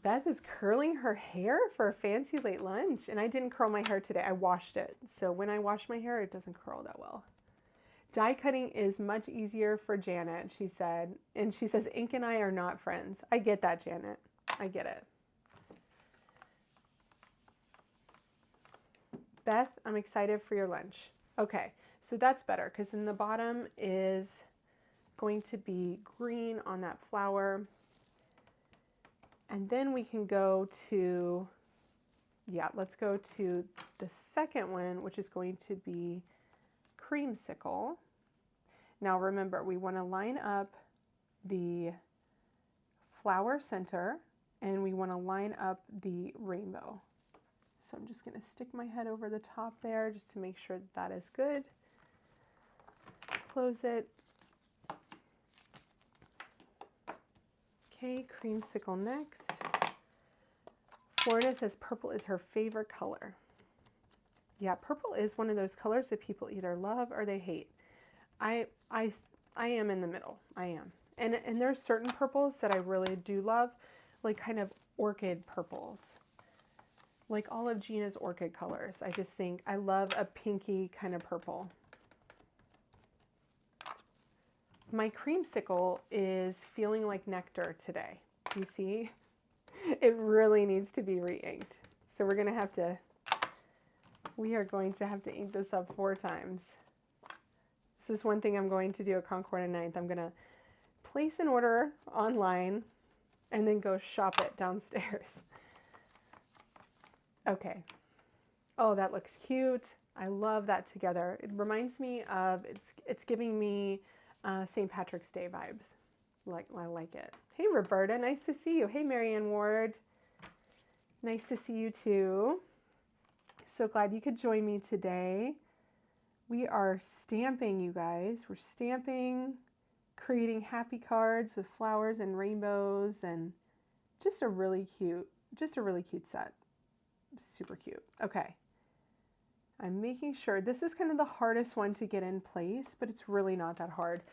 Beth is curling her hair for a fancy late lunch, and I didn't curl my hair today. I washed it. So when I wash my hair, it doesn't curl that well. Die cutting is much easier for Janet, she said. And she says, ink and I are not friends. I get that, Janet. I get it. Beth, I'm excited for your lunch. Okay, so that's better because then the bottom is going to be green on that flower. And then we can go to, yeah, let's go to the second one, which is going to be Creamsicle. Now remember, we want to line up the flower center and we want to line up the rainbow. So I'm just going to stick my head over the top there just to make sure that that is good. Close it. Okay, Creamsicle next. Florida says purple is her favorite color. Yeah, purple is one of those colors that people either love or they hate. I am in the middle. I am. And there's certain purples that I really do love, like kind of orchid purples. Like all of Gina's orchid colors. I just think I love a pinky kind of purple. My Creamsicle is feeling like nectar today. You see? It really needs to be re-inked. So we are going to have to ink this up 4 times. This is one thing I'm going to do at Concord 9th. I'm going to place an order online and then go shop it downstairs. Okay. Oh, that looks cute. I love that together. It reminds me of, it's giving me St. Patrick's Day vibes. I like it. Hey, Roberta, nice to see you. Hey, Marianne Ward. Nice to see you too. So glad you could join me today. We are stamping, you guys. We're stamping, creating happy cards with flowers and rainbows, and just a really cute set. Super cute. Okay. I'm making sure this is kind of the hardest one to get in place, but it's really not that hard.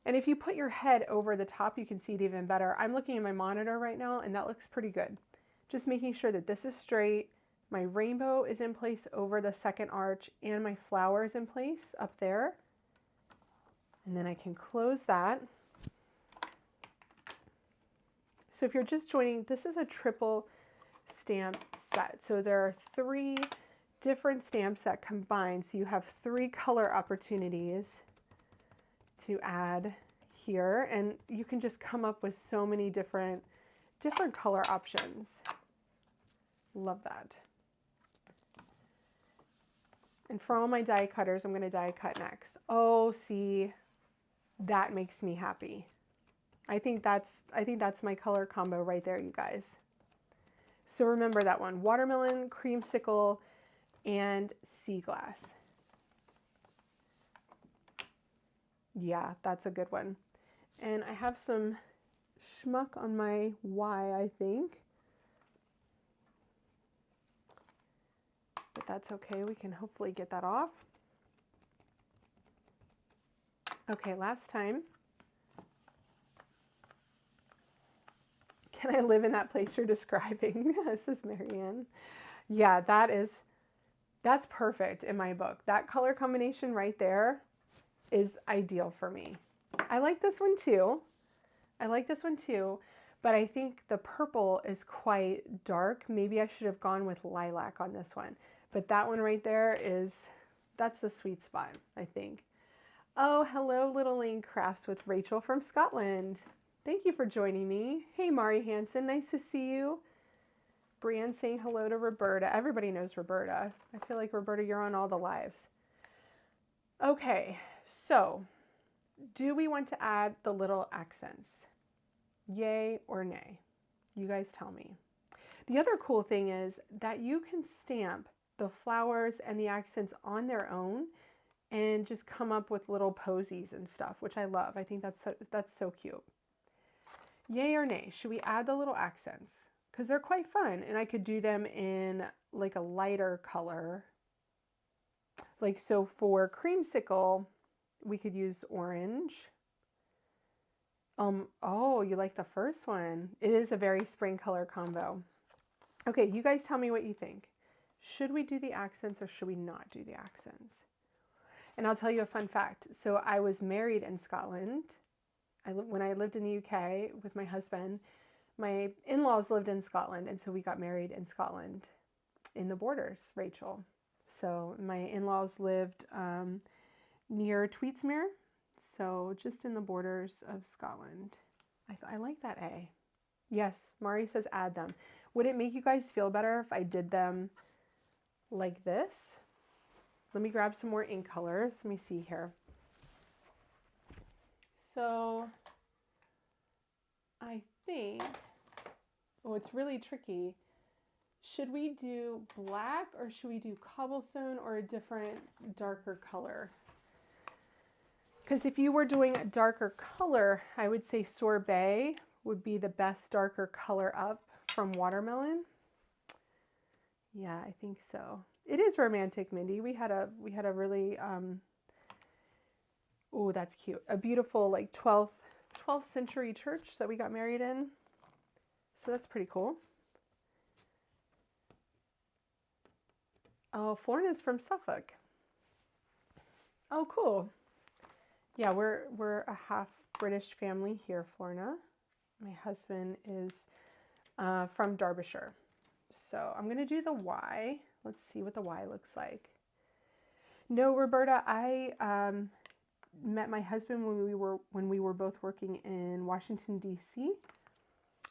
And if you put your head over the top, you can see it even better. I'm looking at my monitor right now, and that looks pretty good. Just making sure that this is straight. My rainbow is in place over the second arch, and my flower is in place up there. And then I can close that. So if you're just joining, this is a triple stamp set. So there are 3 different stamps that combine. So you have 3 color opportunities to add here, and you can just come up with so many different color options. Love that. And for all my die cutters, I'm going to die cut next. Oh, see, that makes me happy. I think that's my color combo right there, you guys. So remember that one: watermelon, creamsicle, and sea glass. Yeah, that's a good one. And I have some schmuck on my Y, I think. But that's okay, we can hopefully get that off. Okay, last time. Can I live in that place you're describing? This is Marianne. Yeah, that's perfect in my book. That color combination right there is ideal for me. I like this one too. But I think the purple is quite dark. Maybe I should have gone with lilac on this one. But that one right there that's the sweet spot, I think. Oh, hello, Little Lane Crafts with Rachel from Scotland. Thank you for joining me. Hey, Mari Hansen, nice to see you. Brienne saying hello to Roberta. Everybody knows Roberta. I feel like, Roberta, you're on all the lives. Okay, so do we want to add the little accents? Yay or nay? You guys tell me. The other cool thing is that you can stamp the flowers and the accents on their own and just come up with little posies and stuff, which I love. I think that's so cute. Yay or nay? Should we add the little accents? Because they're quite fun, and I could do them in like a lighter color. Like, so for Creamsicle, we could use orange. Oh, you like the first one. It is a very spring color combo. Okay, you guys tell me what you think. Should we do the accents or should we not do the accents? And I'll tell you a fun fact. So I was married in Scotland. When I lived in the UK with my husband, my in-laws lived in Scotland, and so we got married in Scotland in the borders, Rachel. So my in-laws lived near Tweezers, so just in the borders of Scotland. I like that A. Yes, Mari says add them. Would it make you guys feel better if I did them like this? Let me grab some more ink colors. Let me see here. So I think Oh, it's really tricky. Should we do black or should we do cobblestone or a different darker color? Because if you were doing a darker color, I would say Sorbet would be the best darker color up from watermelon. Yeah, I think so. It is romantic, Mindy. We had a really oh, that's cute. A beautiful like 12th century church that we got married in. So that's pretty cool. Oh, Florna's from Suffolk. Oh, cool. Yeah, we're a half British family here, Florna. My husband is from Derbyshire. So I'm going to do the Y. Let's see what the Y looks like. No, Roberta, I met my husband when we were both working in Washington, D.C.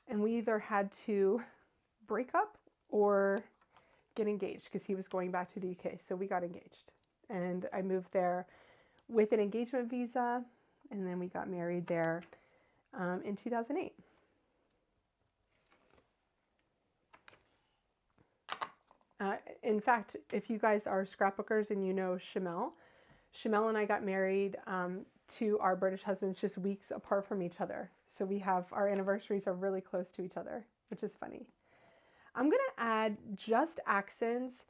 And we either had to break up or get engaged because he was going back to the UK. So we got engaged. And I moved there with an engagement visa. And then we got married there in 2008. In fact, if you guys are scrapbookers and you know Shamel and I got married to our British husbands just weeks apart from each other. So we have, our anniversaries are really close to each other, which is funny. I'm going to add just accents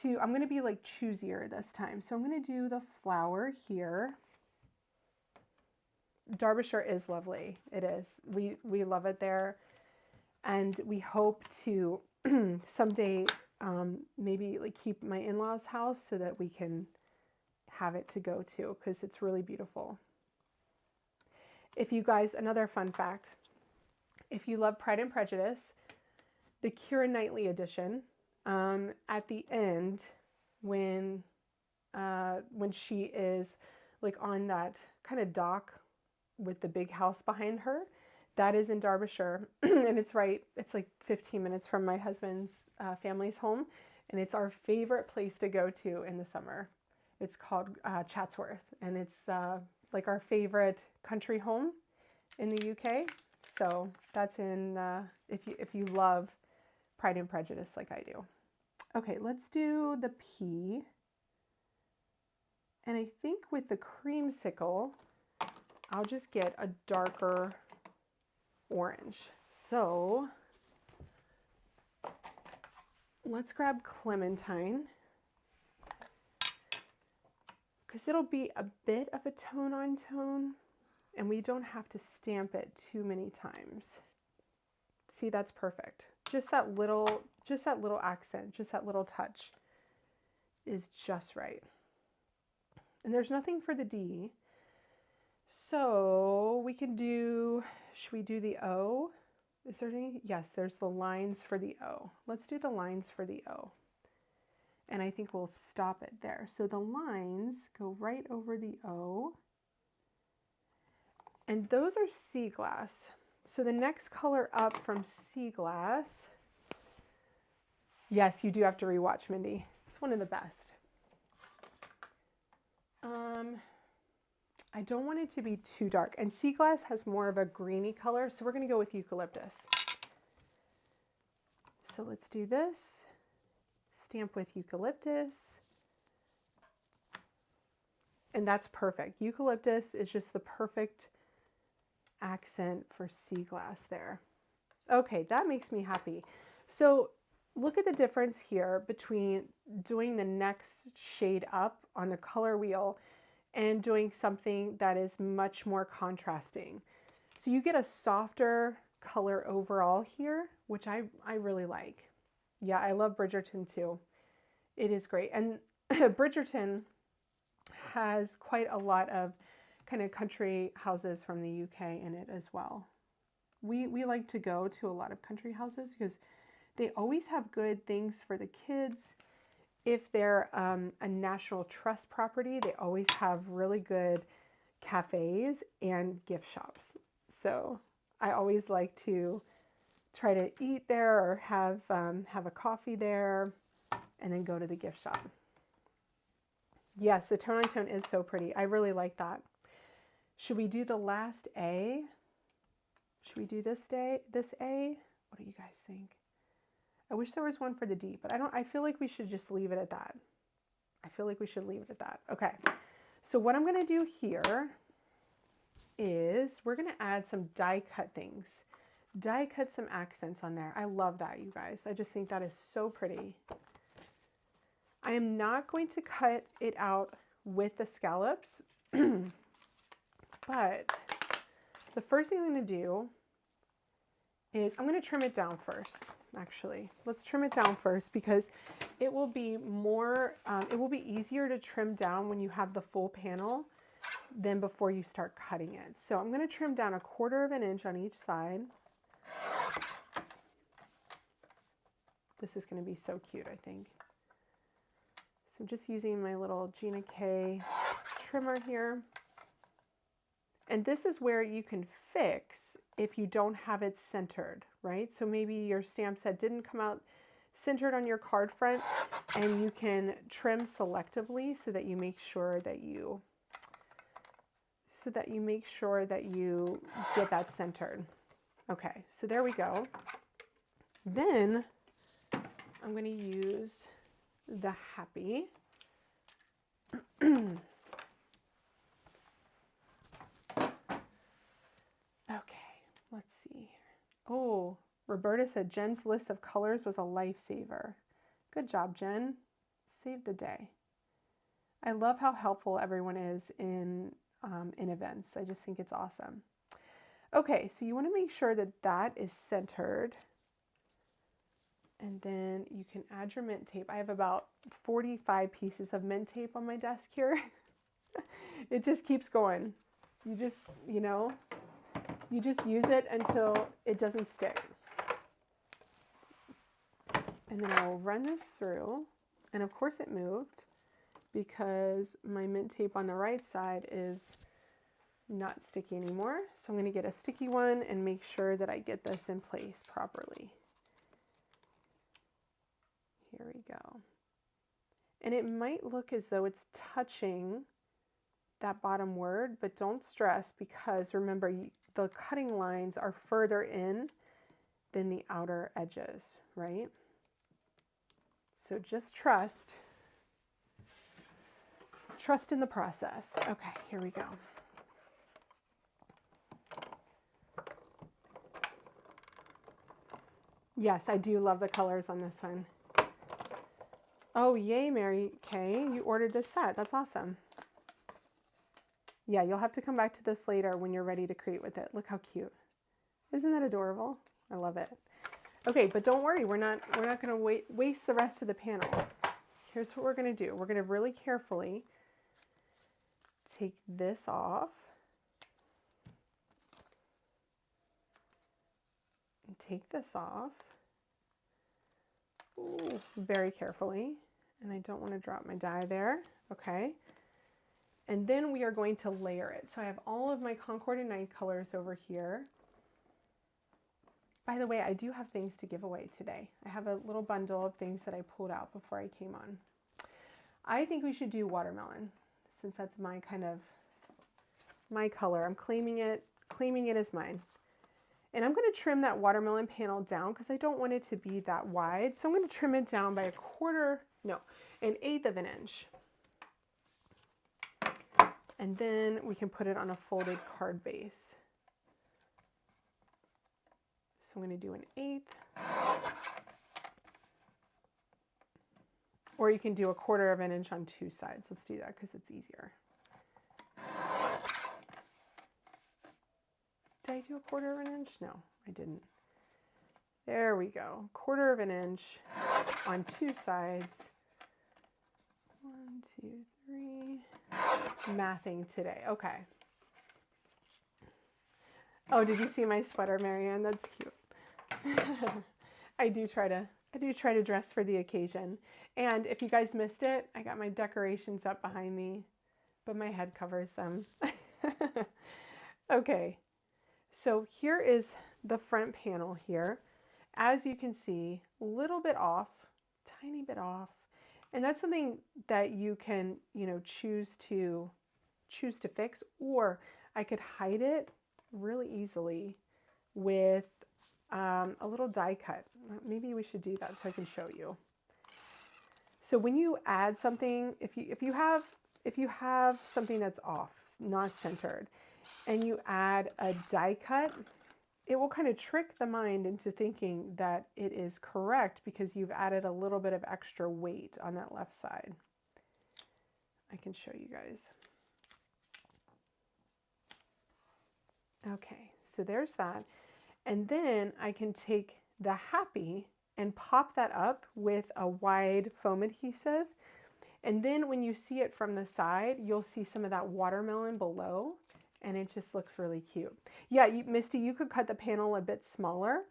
to, I'm going to be like choosier this time. So I'm going to do the flower here. Derbyshire is lovely. It is. We love it there. And we hope to someday maybe like keep my in-laws' house so that we can have it to go to because it's really beautiful. If you guys, another fun fact, if you love Pride and Prejudice, the Keira Knightley edition, at the end when she is like on that kind of dock with the big house behind her, that is in Derbyshire. And it's like 15 minutes from my husband's family's home. And it's our favorite place to go to in the summer. It's called Chatsworth. And it's like our favorite country home in the UK. So that's in, if you love Pride and Prejudice like I do. Okay, let's do the P. And I think with the Creamsicle, I'll just get a darker orange. So let's grab Clementine because it'll be a bit of a tone on tone and we don't have to stamp it too many times. See, that's perfect. Just that little accent, just that little touch is just right. And there's nothing for the D. So we can do, should we do the O? Is there any? Yes, there's the lines for the O. Let's do the lines for the O. And I think we'll stop it there. So the lines go right over the O. And those are sea glass. So the next color up from sea glass, yes, you do have to rewatch, Mindy. It's one of the best. I don't want it to be too dark. And sea glass has more of a greeny color, so we're going to go with eucalyptus. So let's do this. Stamp with eucalyptus. And that's perfect. Eucalyptus is just the perfect accent for sea glass there. Okay, that makes me happy. So look at the difference here between doing the next shade up on the color wheel and doing something that is much more contrasting. So you get a softer color overall here, which I really like. Yeah, I love Bridgerton too. It is great. And Bridgerton has quite a lot of kind of country houses from the UK in it as well. We like to go to a lot of country houses because they always have good things for the kids. If they're a National Trust property, they always have really good cafes and gift shops. So I always like to try to eat there or have a coffee there and then go to the gift shop. Yes, the tone on tone is so pretty. I really like that. Should we do the last A? Should we do this A? What do you guys think? I wish there was one for the D, but I feel like we should just leave it at that. I feel like we should leave it at that. Okay, so what I'm gonna do here is we're gonna add some die cut things. Die cut some accents on there. I love that, you guys. I just think that is so pretty. I am not going to cut it out with the scallops, but the first thing I'm gonna do is I'm gonna trim it down first. Actually, let's trim it down first because it will be more, it will be easier to trim down when you have the full panel than before you start cutting it. So I'm gonna trim down 1/4 inch on each side. This is gonna be so cute, I think. So I'm just using my little Gina K trimmer here. And this is where you can fix if you don't have it centered, right? So maybe your stamp set didn't come out centered on your card front, and you can trim selectively so that you make sure that you get that centered. Okay, so there we go. Then I'm going to use the Happy. Okay, let's see here. Oh, Roberta said Jen's list of colors was a lifesaver. Good job, Jen. Saved the day. I love how helpful everyone is in events. I just think it's awesome. Okay, so you want to make sure that that is centered. And then you can add your mint tape. I have about 45 pieces of mint tape on my desk here. It just keeps going. You just, you just use it until it doesn't stick. And then I will run this through. And of course it moved because my mint tape on the right side is not sticky anymore. So I'm going to get a sticky one and make sure that I get this in place properly. Here we go. And it might look as though it's touching that bottom word, but don't stress because remember, the cutting lines are further in than the outer edges, right? So just trust in the process. Okay, here we go. Yes, I do love the colors on this one. Oh, yay, Mary Kay, you ordered this set. That's awesome. Yeah, you'll have to come back to this later when you're ready to create with it. Look how cute. Isn't that adorable? I love it. Okay, but don't worry, we're not going to waste the rest of the panel. Here's what we're going to do. We're going to really carefully take this off. And take this off. Ooh, very carefully. And I don't want to drop my die there. Okay. And then we are going to layer it. So I have all of my Concord 9th colors over here. By the way, I do have things to give away today. I have a little bundle of things that I pulled out before I came on. I think we should do watermelon since that's my color. I'm claiming it as mine. And I'm going to trim that watermelon panel down because I don't want it to be that wide. So I'm going to trim it down by 1/8 of an inch. And then we can put it on a folded card base. So I'm going to do 1/8. Or you can do 1/4 of an inch on two sides. Let's do that because it's easier. Did I do 1/4 of an inch? No, I didn't. There we go. 1/4 of an inch on two sides. 1, 2, 3. Mathing today. Okay. Oh, did you see my sweater, Marianne? That's cute. I do try to dress for the occasion. And if you guys missed it, I got my decorations up behind me, but my head covers them. Okay. So here is the front panel here. As you can see, a little bit off, tiny bit off. And that's something that you can, choose to fix, or I could hide it really easily with a little die cut. Maybe we should do that so I can show you. So when you add something, if you have something that's off, not centered, and you add a die cut, it will kind of trick the mind into thinking that it is correct because you've added a little bit of extra weight on that left side. I can show you guys. Okay, so there's that. And then I can take the happy and pop that up with a wide foam adhesive. And then when you see it from the side, you'll see some of that watermelon below, and it just looks really cute. Yeah, Misty, you could cut the panel a bit smaller,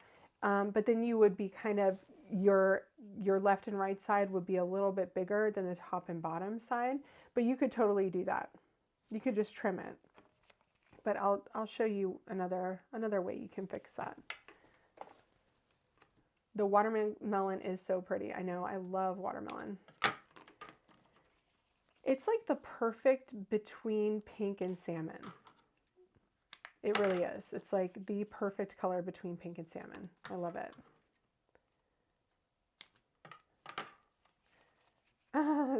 but then you would be kind of, your left and right side would be a little bit bigger than the top and bottom side, but you could totally do that. You could just trim it. But I'll show you another way you can fix that. The watermelon is so pretty. I know, I love watermelon. It's like the perfect between pink and salmon. It really is. It's like the perfect color between pink and salmon. I love it.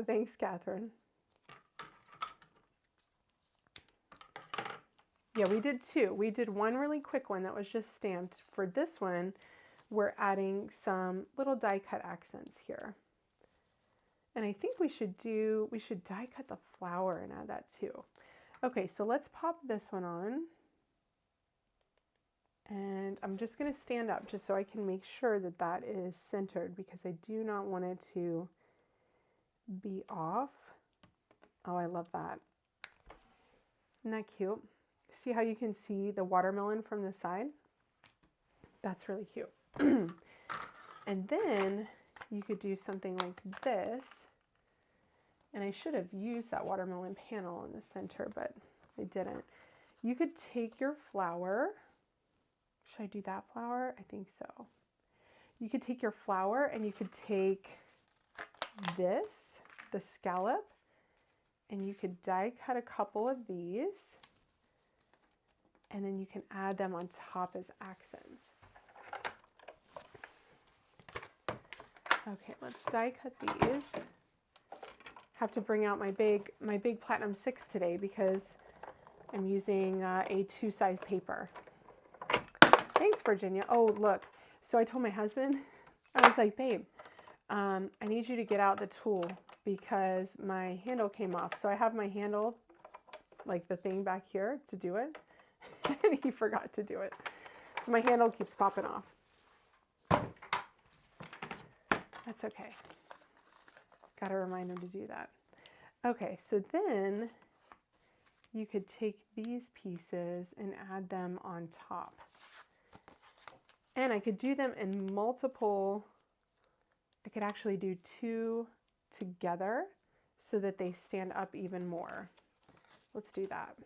Thanks, Catherine. Yeah, we did two. We did one really quick one that was just stamped. For this one, we're adding some little die cut accents here. And I think we should die cut the flower and add that too. Okay, so let's pop this one on. And I'm just going to stand up just so I can make sure that that is centered because I do not want it to be off. Oh, I love that. Isn't that cute? See how you can see the watermelon from the side? That's really cute. And then you could do something like this. And I should have used that watermelon panel in the center, but I didn't. You could take your flower. Should I do that flower? I think so. You could take your flower and you could take this, the scallop, and you could die cut a couple of these. And then you can add them on top as accents. Okay, let's die cut these. Have to bring out my big Platinum 6 today because I'm using a 2-size paper. Thanks, Virginia. Oh, look. So I told my husband, I was like, babe, I need you to get out the tool because my handle came off. So I have my handle, like the thing back here to do it. And he forgot to do it. So my handle keeps popping off. That's okay. Got to remind him to do that. Okay, so then you could take these pieces and add them on top. And I could do them in multiple, I could actually do 2 together so that they stand up even more. Let's do that.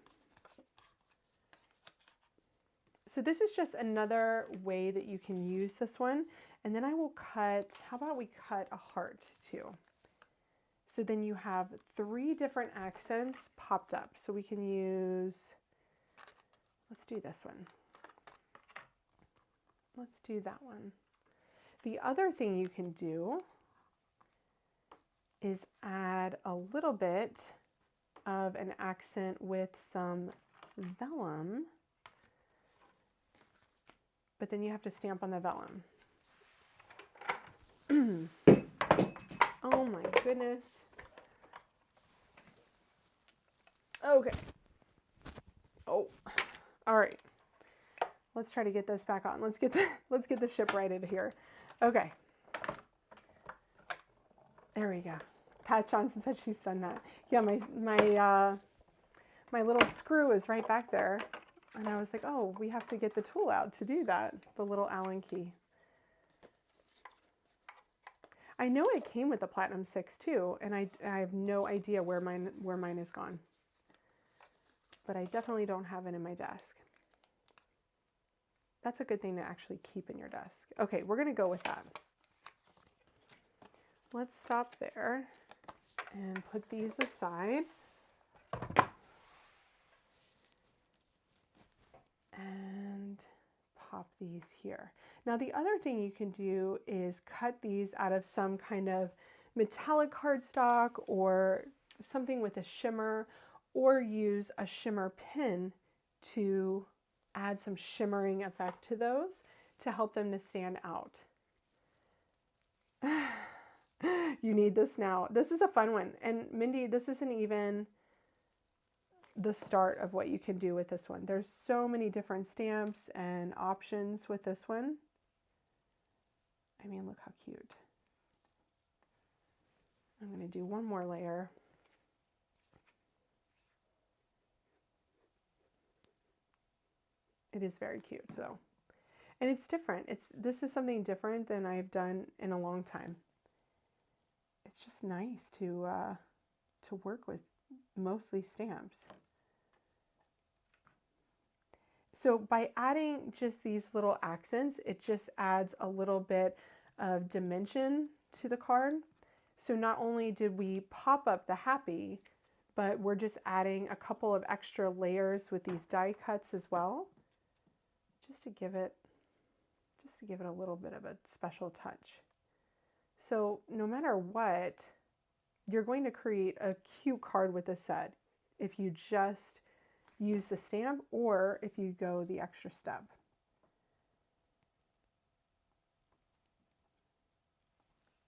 So this is just another way that you can use this one. And then I will cut, how about we cut a heart too? So then you have 3 different accents popped up. So we can use, let's do this one. Let's do that one. The other thing you can do is add a little bit of an accent with some vellum. But then you have to stamp on the vellum. Oh my goodness. Okay. Oh, all right. Let's try to get this back on. Let's get the ship righted here. Okay. There we go. Pat Johnson said she's done that. Yeah, my little screw is right back there. And I was like, oh, we have to get the tool out to do that, the little Allen key. I know it came with the Platinum 6 too, and I have no idea where mine is gone. But I definitely don't have it in my desk. That's a good thing to actually keep in your desk. Okay, we're gonna go with that. Let's stop there and put these aside. And pop these here. Now the other thing you can do is cut these out of some kind of metallic cardstock or something with a shimmer, or use a shimmer pin to add some shimmering effect to those to help them to stand out. You need this now. This is a fun one. And Mindy, this isn't even the start of what you can do with this one. There's so many different stamps and options with this one. I mean, look how cute. I'm going to do one more layer. It is very cute, though. And it's different. This is something different than I've done in a long time. It's just nice to work with mostly stamps. So by adding just these little accents, it just adds a little bit of dimension to the card. So not only did we pop up the happy, but we're just adding a couple of extra layers with these die cuts as well, just to give it a little bit of a special touch. So no matter what, you're going to create a cute card with this set if you just use the stamp or if you go the extra step.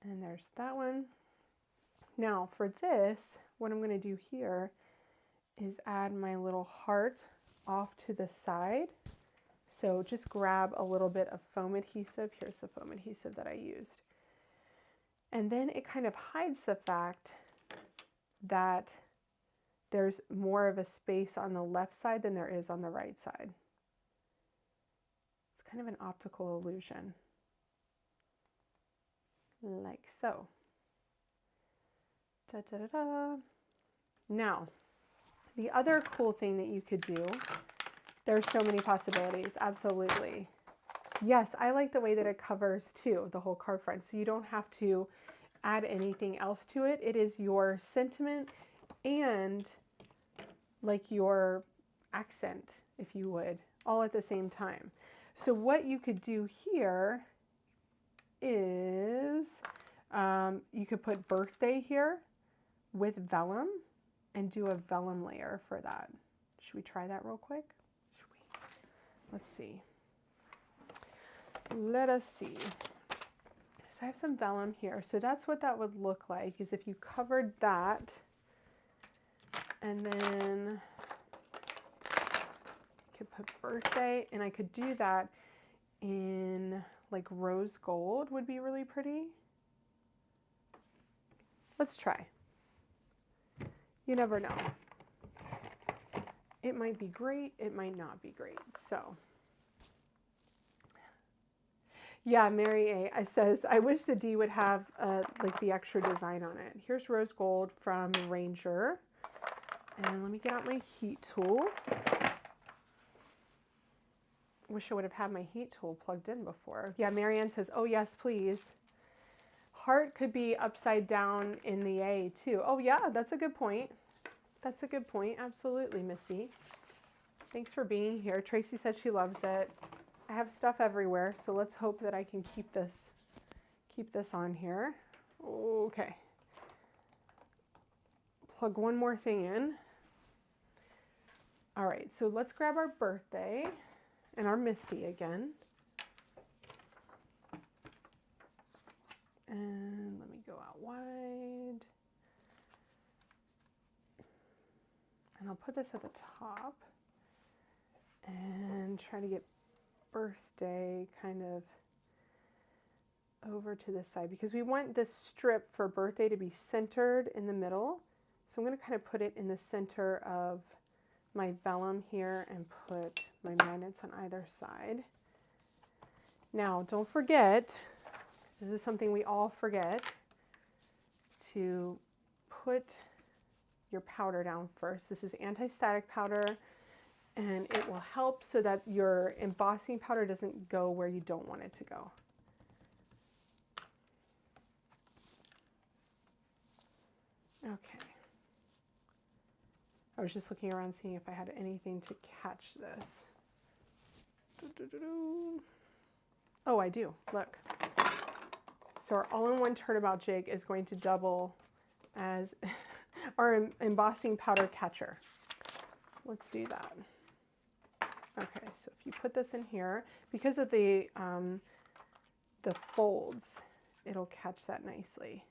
And there's that one. Now for this, what I'm going to do here is add my little heart off to the side. So just grab a little bit of foam adhesive. Here's the foam adhesive that I used. And then it kind of hides the fact that there's more of a space on the left side than there is on the right side. It's kind of an optical illusion. Like so. Da, da, da, da. Now, the other cool thing that you could do, there's so many possibilities, absolutely. Yes, I like the way that it covers too, the whole card front, so you don't have to add anything else to it. It is your sentiment and like your accent, if you would, all at the same time. So what you could do here is you could put birthday here with vellum and do a vellum layer for that. Should we try that real quick? Let's see. Let us see. So I have some vellum here. So that's what that would look like, is if you covered that and then I could put birthday, and I could do that in like rose gold would be really pretty. Let's try. You never know. It might be great, it might not be great. So yeah, Mary A. says, I wish the D would have like the extra design on it. Here's rose gold from Ranger. And let me get out my heat tool. Wish I would have had my heat tool plugged in before. Yeah, Marianne says, oh yes, please. Heart could be upside down in the A too. Oh yeah, that's a good point. That's a good point. Absolutely, Misty. Thanks for being here. Tracy said she loves it. I have stuff everywhere, so let's hope that I can keep this on here. Okay. Plug one more thing in. All right, so let's grab our birthday and our Misty again. And let me go out wide. And I'll put this at the top and try to get birthday kind of over to this side, because we want this strip for birthday to be centered in the middle. So I'm going to kind of put it in the center of my vellum here and put my magnets on either side. Now, don't forget, this is something we all forget, to put your powder down first. This is anti-static powder, and it will help so that your embossing powder doesn't go where you don't want it to go. Okay. I was just looking around seeing if I had anything to catch this. Oh, I do, look. So our all-in-one turnabout jig is going to double as our embossing powder catcher. Let's do that. Okay, so if you put this in here, because of the folds, it'll catch that nicely.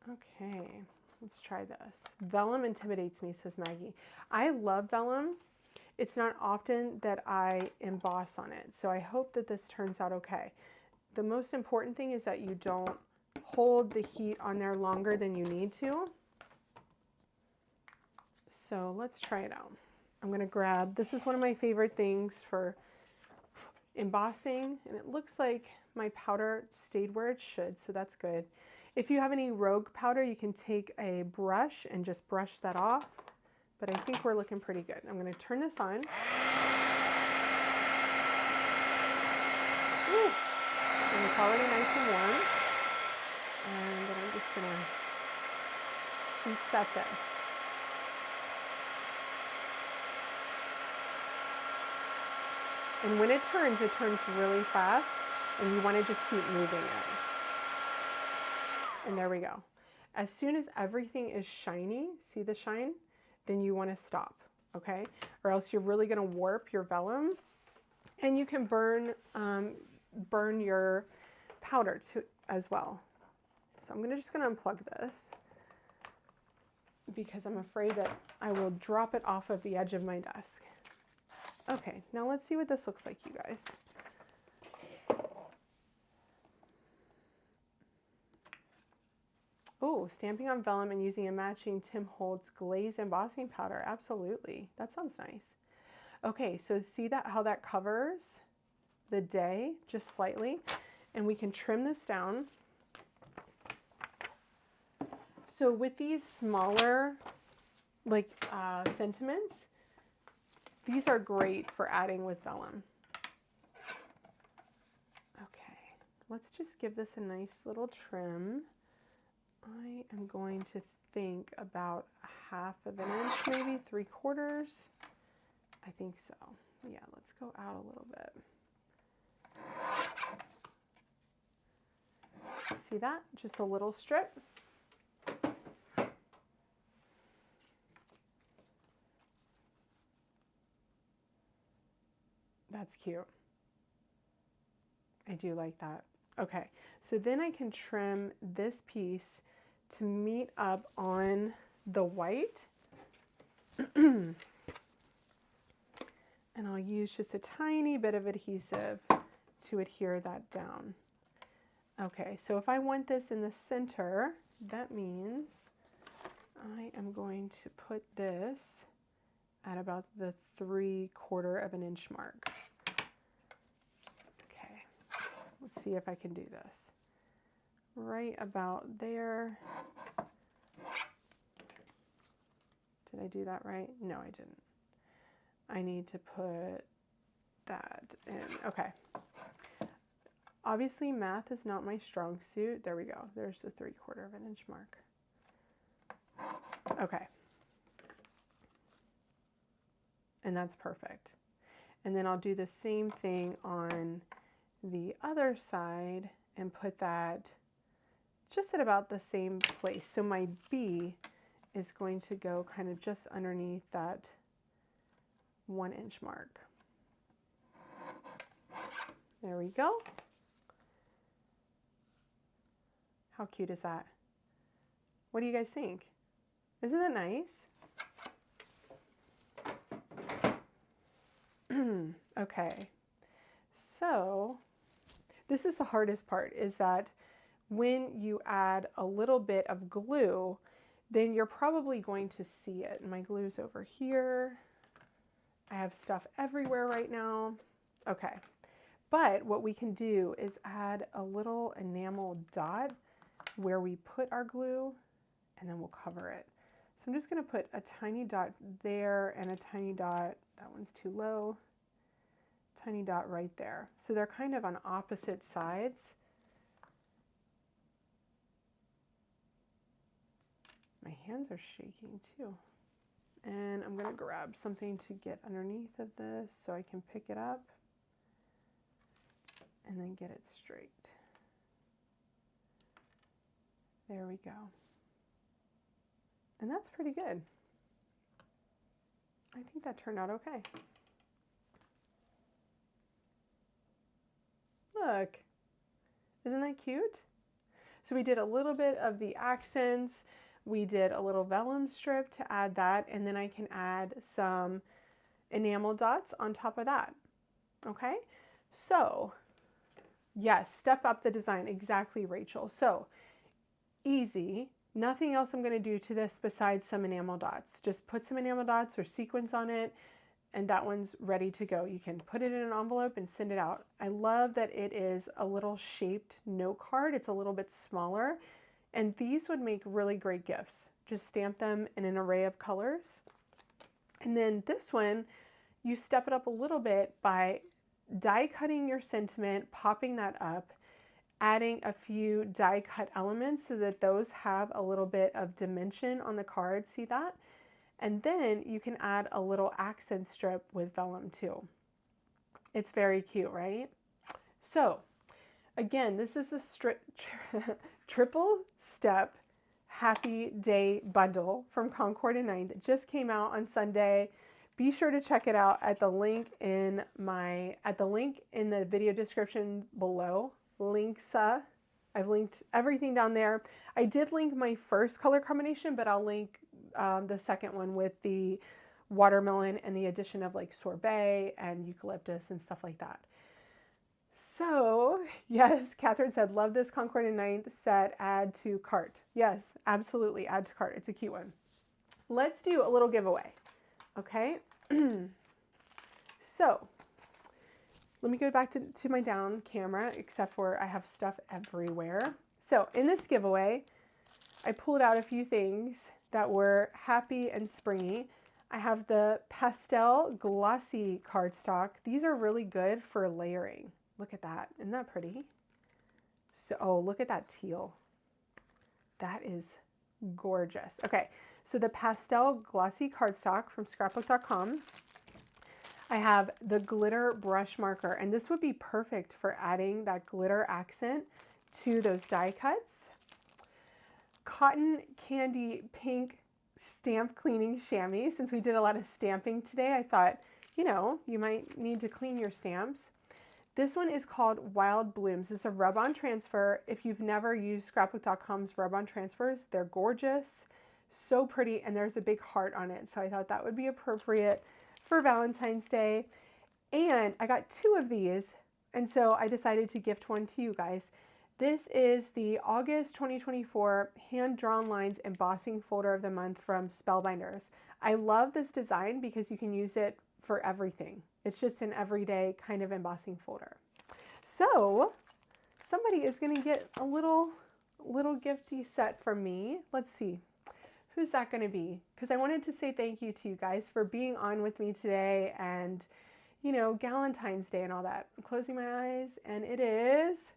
Okay, let's try this. Vellum intimidates me, says Maggie. I love vellum. It's not often that I emboss on it, so I hope that this turns out okay. The most important thing is that you don't hold the heat on there longer than you need to. So let's try it out. I'm going to grab, this is one of my favorite things for embossing, and it looks like my powder stayed where it should, so that's good. If you have any rogue powder, you can take a brush and just brush that off, but I think we're looking pretty good. I'm going to turn this on. Ooh. And it's already nice and warm. And then I'm just going to heat set this. And when it turns really fast, and you want to just keep moving it. And there we go. As soon as everything is shiny, see the shine? Then you want to stop, okay? Or else you're really going to warp your vellum, and you can burn your powder too, as well. So I'm just going to unplug this because I'm afraid that I will drop it off of the edge of my desk. Okay, now let's see what this looks like, you guys. Oh, stamping on vellum and using a matching Tim Holtz glaze embossing powder. Absolutely. That sounds nice. Okay, so see that how that covers the day just slightly, and we can trim this down. So with these smaller sentiments, these are great for adding with vellum. Okay, let's just give this a nice little trim. I am going to think about 1/2 of an inch, maybe 3/4. I think so. Yeah, let's go out a little bit. See that? Just a little strip. That's cute. I do like that. Okay, so then I can trim this piece to meet up on the white. And I'll use just a tiny bit of adhesive to adhere that down. Okay, so if I want this in the center, that means I am going to put this at about the 3/4 of an inch mark. Okay, let's see if I can do this. Right about there. Did I do that right? No, I didn't. I need to put that in. Okay. Obviously, math is not my strong suit. There we go. There's the 3/4 of an inch mark. Okay. And that's perfect. And then I'll do the same thing on the other side and put that just at about the same place. So my B is going to go kind of just underneath that 1 inch mark. There we go. How cute is that? What do you guys think? Isn't it nice? Okay, so this is the hardest part, is that when you add a little bit of glue, then you're probably going to see it. My glue's over here. I have stuff everywhere right now. Okay, but what we can do is add a little enamel dot where we put our glue, and then we'll cover it. So I'm just going to put a tiny dot there and a tiny dot, that one's too low, tiny dot right there. So they're kind of on opposite sides. My hands are shaking too. And I'm gonna grab something to get underneath of this so I can pick it up and then get it straight. There we go. And that's pretty good. I think that turned out okay. Look, isn't that cute? So we did a little bit of the accents. We did a little vellum strip to add that, and then I can add some enamel dots on top of that. Okay, so yes, step up the design. Exactly, Rachel. So easy. Nothing else I'm going to do to this besides some enamel dots. Just put some enamel dots or sequins on it, and that one's ready to go. You can put it in an envelope and send it out. I love that it is a little shaped note card. It's a little bit smaller. And these would make really great gifts. Just stamp them in an array of colors. And then this one, you step it up a little bit by die cutting your sentiment, popping that up, adding a few die cut elements so that those have a little bit of dimension on the card. See that? And then you can add a little accent strip with vellum too. It's very cute, right? So again, this is the triple step happy day bundle from Concord 9th. It just came out on Sunday. Be sure to check it out at the link in the video description below. I've linked everything down there. I did link my first color combination, but I'll link the second one with the watermelon and the addition of like sorbet and eucalyptus and stuff like that. So yes, Catherine said, love this Concord 9th set, add to cart. Yes, absolutely, add to cart. It's a cute one. Let's do a little giveaway, okay? So let me go back to my down camera, except for I have stuff everywhere. So in this giveaway, I pulled out a few things that were happy and springy. I have the pastel glossy cardstock. These are really good for layering. Look at that. Isn't that pretty? So, oh, look at that teal. That is gorgeous. Okay, so the pastel glossy cardstock from scrapbook.com. I have the glitter brush marker, and this would be perfect for adding that glitter accent to those die cuts. Cotton candy pink stamp cleaning chamois. Since we did a lot of stamping today, I thought, you know, you might need to clean your stamps. This one is called Wild Blooms. It's a rub-on transfer. If you've never used scrapbook.com's rub-on transfers, they're gorgeous, so pretty, and there's a big heart on it. So I thought that would be appropriate for Valentine's Day. And I got 2 of these, and so I decided to gift one to you guys. This is the August 2024 Hand-Drawn Lines Embossing Folder of the Month from Spellbinders. I love this design because you can use it for everything. It's just an everyday kind of embossing folder. So somebody is going to get a little gifty set from me. Let's see. Who's that going to be? Because I wanted to say thank you to you guys for being on with me today and, you know, Galentine's Day and all that. I'm closing my eyes, and it is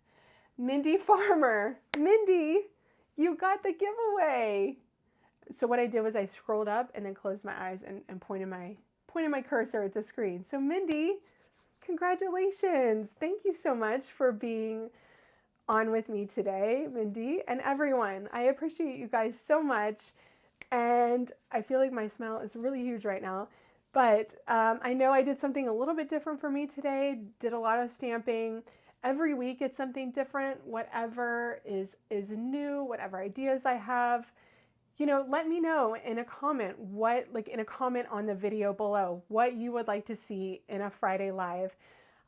Mindy Farmer. Mindy, you got the giveaway. So what I did was I scrolled up and then closed my eyes and pointed my cursor at the screen. So Mindy, congratulations. Thank you so much for being on with me today, Mindy, and everyone. I appreciate you guys so much. And I feel like my smile is really huge right now. But I know I did something a little bit different for me today, did a lot of stamping. Every week it's something different, whatever is new, whatever ideas I have. You know, let me know in a comment in a comment on the video below, what you would like to see in a Friday Live.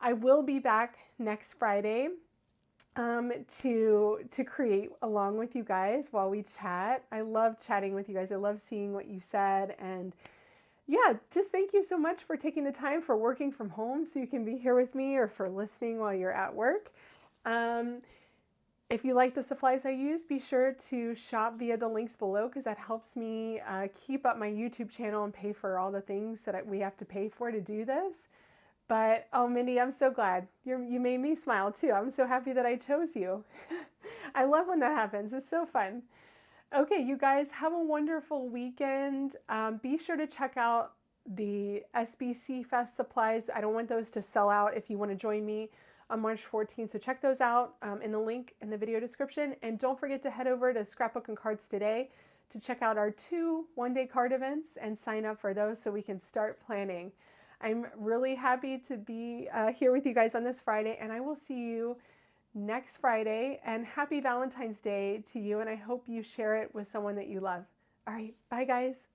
I will be back next Friday to create along with you guys while we chat. I love chatting with you guys. I love seeing what you said. And yeah, just thank you so much for taking the time, for working from home so you can be here with me, or for listening while you're at work. If you like the supplies I use, be sure to shop via the links below, because that helps me keep up my YouTube channel and pay for all the things that we have to pay for to do this. But, oh, Mindy, I'm so glad. You made me smile too. I'm so happy that I chose you. I love when that happens. It's so fun. Okay, you guys have a wonderful weekend. Be sure to check out the SBC Fest supplies. I don't want those to sell out if you want to join me on March 14th. So check those out in the link in the video description. And don't forget to head over to Scrapbook and Cards today to check out our 2 one-day card events and sign up for those so we can start planning. I'm really happy to be here with you guys on this Friday, and I will see you next Friday. And happy Valentine's Day to you, and I hope you share it with someone that you love. All right, bye guys.